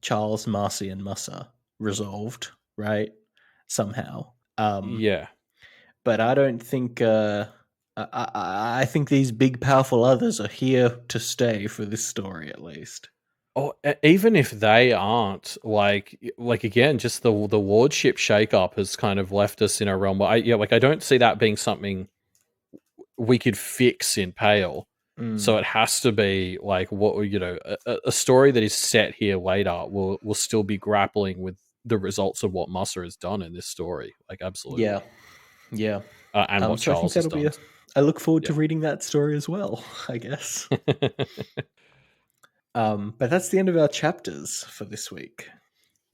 Charles, Marcy, and Mussa resolved, right? Somehow. yeah. But I don't think. I think these big, powerful others are here to stay for this story, at least. Oh, even if they aren't, like again, just the lordship shakeup has kind of left us in a realm where I don't see that being something we could fix in Pale. So Mm. it has to be like what a story that is set here later will still be grappling with the results of what Musser has done in this story, like Yeah, absolutely, yeah. and what So I think Charles has that'll be done. a. I look forward to Yeah, reading that story as well. I guess. But that's the end of our chapters for this week.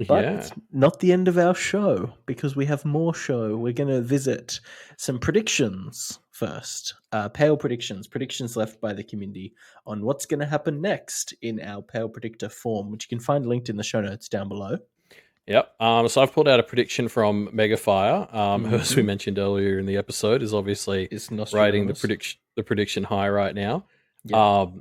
But yeah. it's not the end of our show because we have more show. We're going to visit some predictions first. Pale predictions left by the community on what's going to happen next in our Pale Predictor form, which you can find linked in the show notes down below. Yep. So I've pulled out a prediction from Megafire, who, as we Mm-hmm. mentioned earlier in the episode, is obviously Is rating Nostradamus. the prediction high right now. Yep.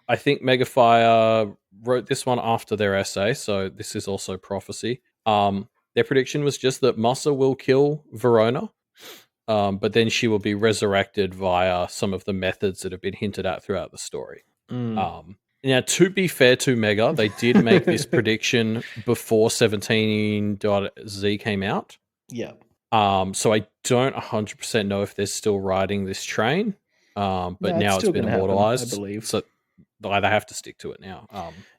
I think Megafire wrote this one after their essay, so this is also prophecy. Their prediction was just that Massa will kill Verona, but then she will be resurrected via some of the methods that have been hinted at throughout the story. Mm. Now, to be fair to Mega, they did make this prediction before 17.Z came out. Yeah. So I don't 100% know if they're still riding this train, but No, it's now it's still been going to happen, I immortalized. believe. So they have to stick to it now.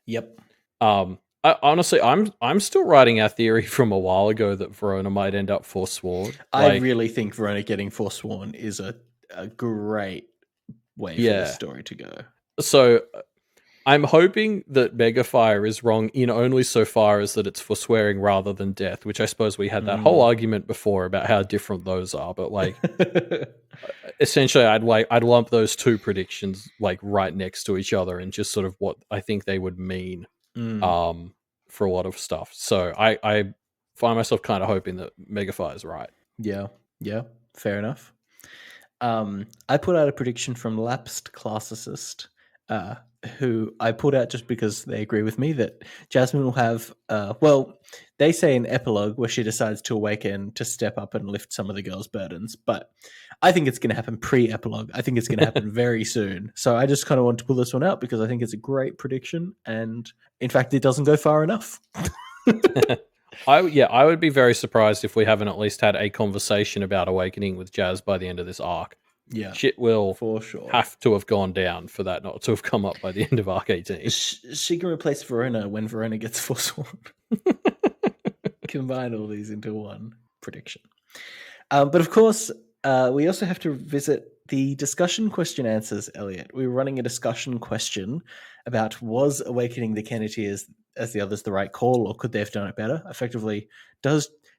Yep. Honestly, I'm still riding our theory from a while ago that Verona might end up forsworn. I Like, really think Verona getting forsworn is a great way for this yeah. story to go. So I'm hoping that Megafire is wrong in only so far as that it's forswearing rather than death, which I suppose we had that whole argument before about how different those are. But like, essentially, I'd lump those two predictions like right next to each other and just sort of what I think they would mean for a lot of stuff. So I find myself kind of hoping that Megafire is right. Yeah, yeah, fair enough. I put out a prediction from Lapsed Classicist, who I put out just because they agree with me that Jasmine will have, well, they say an epilogue where she decides to awaken to step up and lift some of the girls' burdens, but I think it's going to happen pre-epilogue. I think it's going to happen very soon. So I just kind of want to pull this one out because I think it's a great prediction, and in fact, it doesn't go far enough. I would be very surprised if we haven't at least had a conversation about Awakening with Jazz by the end of this arc. Yeah, Shit will for sure. have to have gone down for that not to have come up by the end of arc 18. She can replace Verona when Verona gets Forsworn. Combine all these into one prediction. But of course, we also have to visit the discussion question answers, Elliot. We were running a discussion question about was Awakening the Kenneteers as the others the right call, or could they have done it better? Effectively,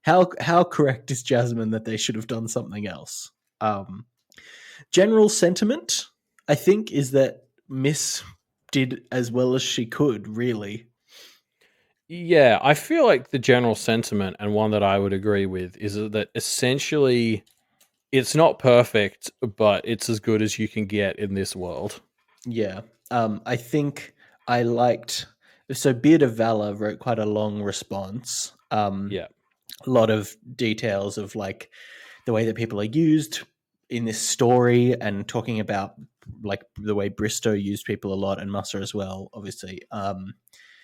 how correct is Jasmine that they should have done something else? General sentiment, I think, is that Miss did as well as she could, really. Yeah, I feel like the general sentiment, and one that I would agree with, is that essentially it's not perfect, but it's as good as you can get in this world. Yeah. I think I liked. So Beard of Valor wrote quite a long response. Yeah. A lot of details of like the way that people are used in this story, and talking about like the way Bristow used people a lot, and Musser as well, obviously.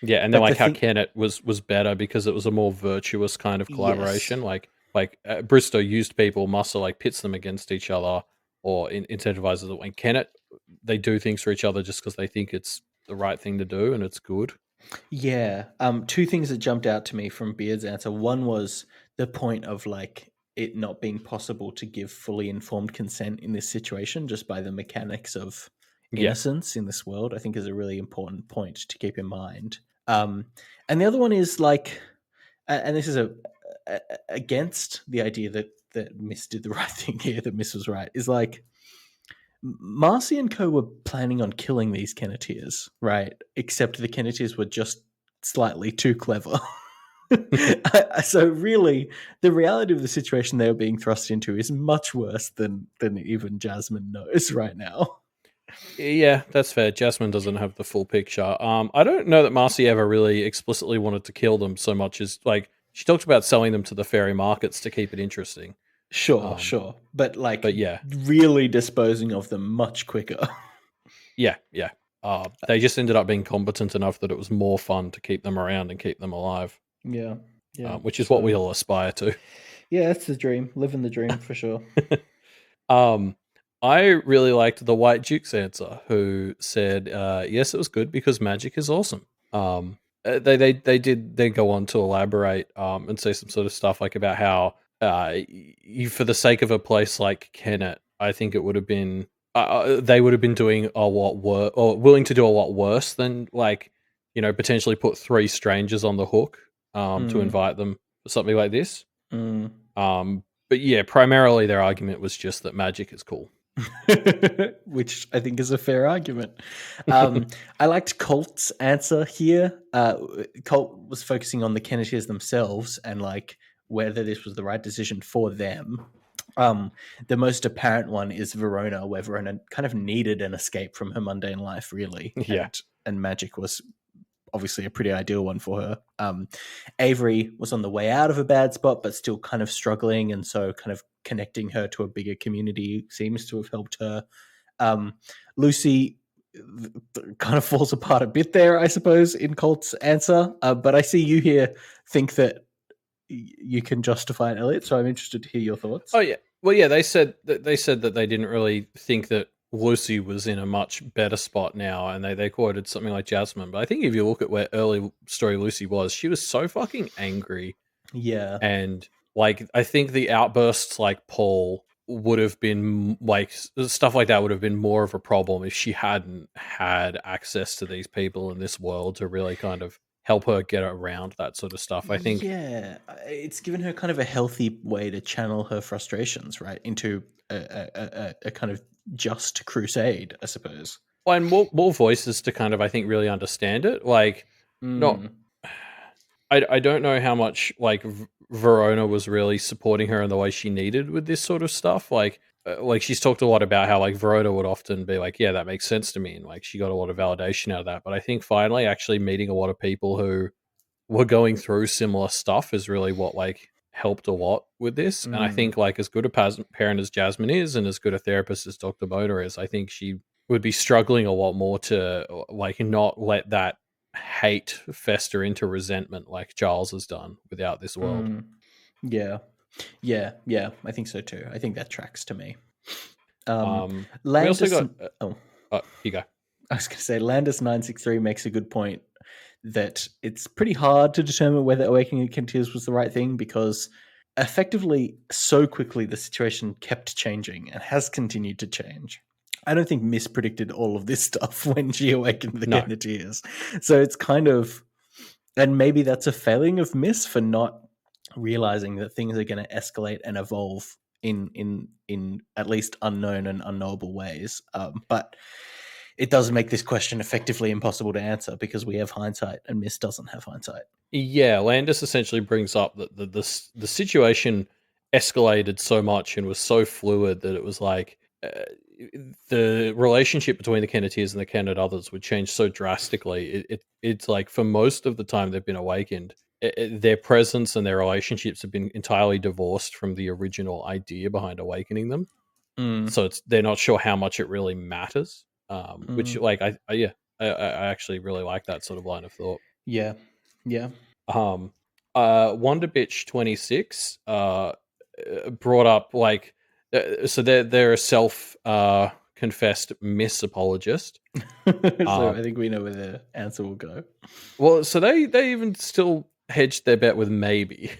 Yeah, and then But the like how thing, Kennett was better because it was a more virtuous kind of yes, collaboration. Like Bristow used people, Muscle like pits them against each other or incentivizes them. And Kennett, they do things for each other just because they think it's the right thing to do and it's good. yeah. Two things that jumped out to me from Beard's answer. One was the point of like it not being possible to give fully informed consent in this situation just by the mechanics of Yeah, innocence in this world. I think is a really important point to keep in mind. And the other one is like, and this is against the idea that Miss did the right thing here, that Miss was right. Is like Marcy and co were planning on killing these Kenneteers, right? Except the Kenneteers were just slightly too clever. So really, the reality of the situation they were being thrust into is much worse than even Jasmine knows right now. yeah, that's fair. Jasmine doesn't have the full picture. I don't know that Marcy ever really explicitly wanted to kill them so much as like she talked about selling them to the fairy markets to keep it interesting. Sure, Um, sure. But like but yeah, really disposing of them much quicker. yeah. They just ended up being competent enough that it was more fun to keep them around and keep them alive, Yeah. Yeah. which is what we So all aspire to. yeah, that's the dream. Living the dream for sure. um, I really liked the White Duke's answer, who said, "Yes, it was good because magic is awesome." They did then go on to elaborate and say some sort of stuff like about how you, for the sake of a place like Kennet, I think it would have been they would have been doing a lot worse or willing to do a lot worse than like potentially put three strangers on the hook to Mm, invite them for something like this. mm. But yeah, primarily their argument was just that magic is cool. Which I think is a fair argument. I liked Colt's answer here. Colt was focusing on the Kenneteers themselves and like whether this was the right decision for them. The most apparent one is Verona, where Verona kind of needed an escape from her mundane life, really, Yeah. and magic was obviously a pretty ideal one for her. Avery was on the way out of a bad spot, but still kind of struggling, and so kind of connecting her to a bigger community seems to have helped her. Lucy kind of falls apart a bit there, I suppose, in Colt's answer. But I see you here think that you can justify it, Elliot. So I'm interested to hear your thoughts. Oh yeah. Well, yeah. They said that they didn't really think that Lucy was in a much better spot now, and they quoted something like Jasmine. But I think if you look at where early story Lucy was, she was so fucking angry, Yeah. and like I think the outbursts like Paul would have been like stuff like that would have been more of a problem if she hadn't had access to these people in this world to really kind of help her get around that sort of stuff. I think. Yeah, it's given her kind of a healthy way to channel her frustrations, right, into a kind of just crusade, I suppose. Well, and more voices to kind of I think really understand it. Like not Mm, I don't know how much like Verona was really supporting her in the way she needed with this sort of stuff. Like she's talked a lot about how like Verona would often be like, yeah, that makes sense to me, and like she got a lot of validation out of that. But I think finally actually meeting a lot of people who were going through similar stuff is really what like helped a lot with this. And I mm. think like as good a parent as Jasmine is, and as good a therapist as Dr. Mona is, I think she would be struggling a lot more to like not let that hate fester into resentment like Giles has done without this world. Yeah, yeah. I think so too. I think that tracks to me. Um, We also Landis. got. Oh, You go. I was going to say Landis 963 makes a good point that it's pretty hard to determine whether awakening the Kenteers was the right thing because effectively so quickly the situation kept changing and has continued to change. I don't think Miss predicted all of this stuff when she awakened the No. Kenneteers. So it's kind of, and maybe that's a failing of Miss for not realizing that things are going to escalate and evolve in at least unknown and unknowable ways. But it does make this question effectively impossible to answer because we have hindsight and Miss doesn't have hindsight. Yeah, Landis essentially brings up that the situation escalated so much and was so fluid that it was like the relationship between the Kenneteers and the Kennet others would change so drastically. It's like for most of the time they've been awakened, their presence and their relationships have been entirely divorced from the original idea behind awakening them. Mm, So they're not sure how much it really matters. Which mm, like I actually really like that sort of line of thought. yeah, yeah. Um, Wonder Bitch 26 brought up like so they're a self confessed miss apologist. So Uh, I think we know where the answer will go. well, so they even still hedged their bet with maybe.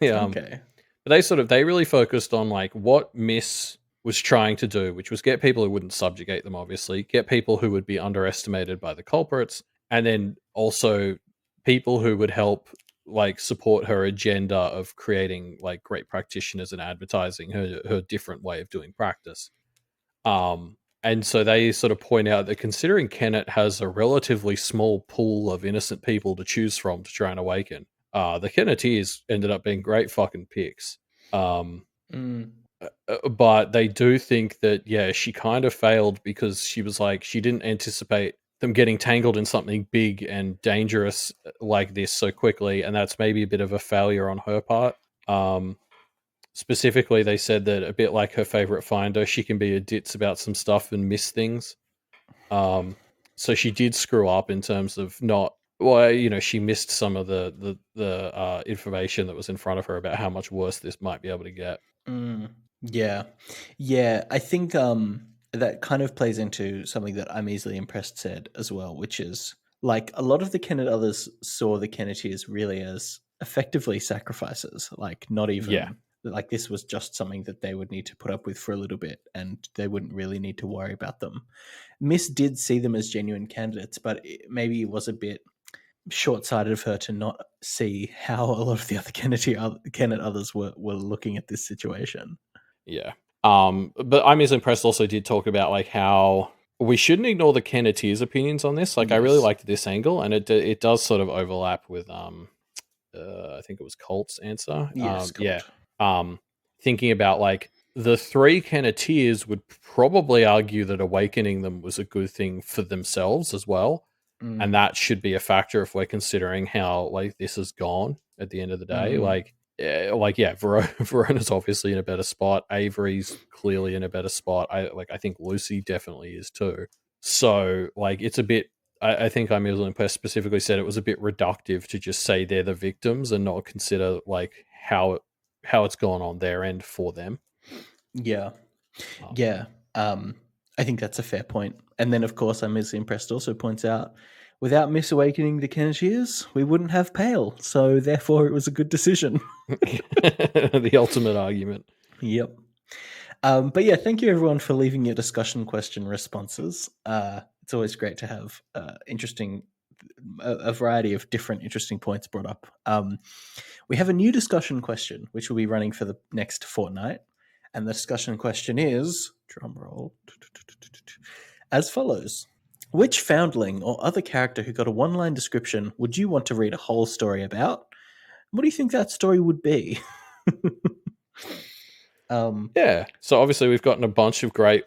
Okay. But they really focused on like what Miss was trying to do, which was get people who wouldn't subjugate them, obviously, get people who would be underestimated by the culprits, and then also people who would help like support her agenda of creating like great practitioners and advertising her different way of doing practice. And so they sort of point out that considering Kennet has a relatively small pool of innocent people to choose from to try and awaken, the Kenneteers ended up being great fucking picks. Um, Mm, but they do think that, yeah, she kind of failed because she was like, she didn't anticipate them getting tangled in something big and dangerous like this so quickly. And that's maybe a bit of a failure on her part. Um, Specifically, they said that a bit like her favorite finder, she can be a ditz about some stuff and miss things. Um, so she did screw up in terms of not. Well, she missed some of the information that was in front of her about how much worse this might be able to get. mm. Yeah. Yeah. I think that kind of plays into something that I'm easily impressed said as well, which is like a lot of the Kennet others saw the Kenneteers really as effectively sacrifices, like not Yeah, even like this was just something that they would need to put up with for a little bit and they wouldn't really need to worry about them. Miss did see them as genuine candidates, but maybe it was a bit short-sighted of her to not see how a lot of the other Kennet others were looking at this situation. yeah. But I'm as impressed. Also, did talk about like how we shouldn't ignore the Kenneteers' opinions on this. Like, I really Yes. liked this angle, and it does sort of overlap with I think it was Colt's answer. Yes, Yeah. Colt. Um, Thinking about like the three Kenneteers would probably argue that awakening them was a good thing for themselves as well, and Mm, that should be a factor if we're considering how like this has gone at the end of the day. mm, Like yeah, Verona's obviously in a better spot. Avery's clearly in a better spot. I think Lucy definitely is too. So like it's a bit I think Emil Impress specifically said it was a bit reductive to just say they're the victims and not consider like how it's gone on their end for them. yeah. Um, Yeah. I think that's a fair point. And then, of course, I'm Miss Impressed also points out without Miss Awakening the Kenneteers, we wouldn't have Pale. So, therefore, it was a good decision. the ultimate argument. Yep. But yeah, thank you everyone for leaving your discussion question responses. It's always great to have a variety of different interesting points brought up. We have a new discussion question, which will be running for the next fortnight. And the discussion question is, drum roll, as follows. Which foundling or other character who got a one line description would you want to read a whole story about? What do you think that story would be? um, Yeah. So obviously we've gotten a bunch of great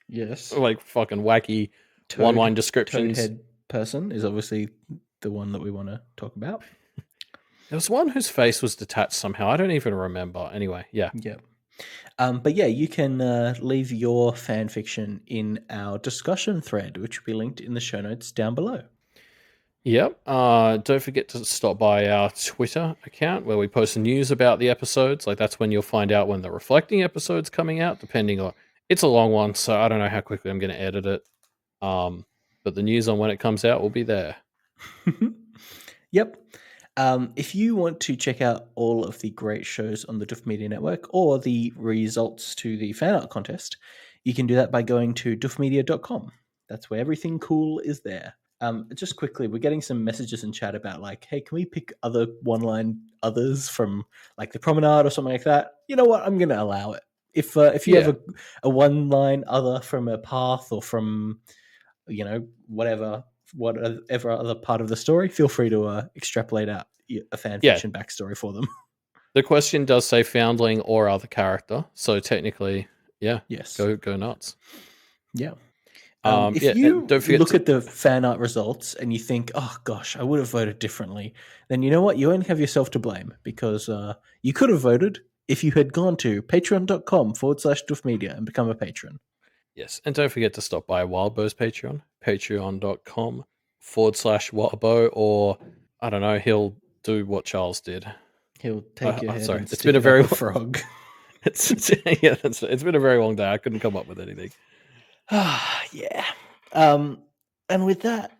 yes. like fucking wacky one Toad line descriptions. Toadhead person is obviously the one that we want to talk about. There was one whose face was detached somehow. I don't even remember. Anyway, yeah. Yeah. But yeah, you can leave your fan fiction in our discussion thread, which will be linked in the show notes down below. Yep. Don't forget to stop by our Twitter account where we post news about the episodes. Like that's when you'll find out when the reflecting episode's coming out, depending on it's a long one, so I don't know how quickly I'm gonna edit it. But the news on when it comes out will be there. Yep. If you want to check out all of the great shows on the Duff Media Network or the results to the fan art contest, you can do that by going to duffmedia.com. That's where everything cool is there. Just quickly, we're getting some messages in chat about like, hey, can we pick other one-line others from like the Promenade or something like that? You know what? I'm going to allow it. If you have a one-line other from a path or from whatever other part of the story, feel free to extrapolate out a fan fiction backstory for them. The question does say foundling or other character, so technically, yes, go nuts. Yeah. If you look at the fan art results and you think, oh gosh, I would have voted differently, then you know what? You only have yourself to blame because you could have voted if you had gone to patreon.com/duffmedia and become a patron. Yes, and don't forget to stop by Wildbow's Patreon, patreon.com/Wildbow, or I don't know, he'll do what Charles did. He'll take your head and it's been a very frog. It's been a very long day. I couldn't come up with anything. Yeah. And with that,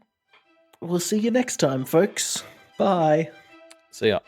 we'll see you next time, folks. Bye. See ya.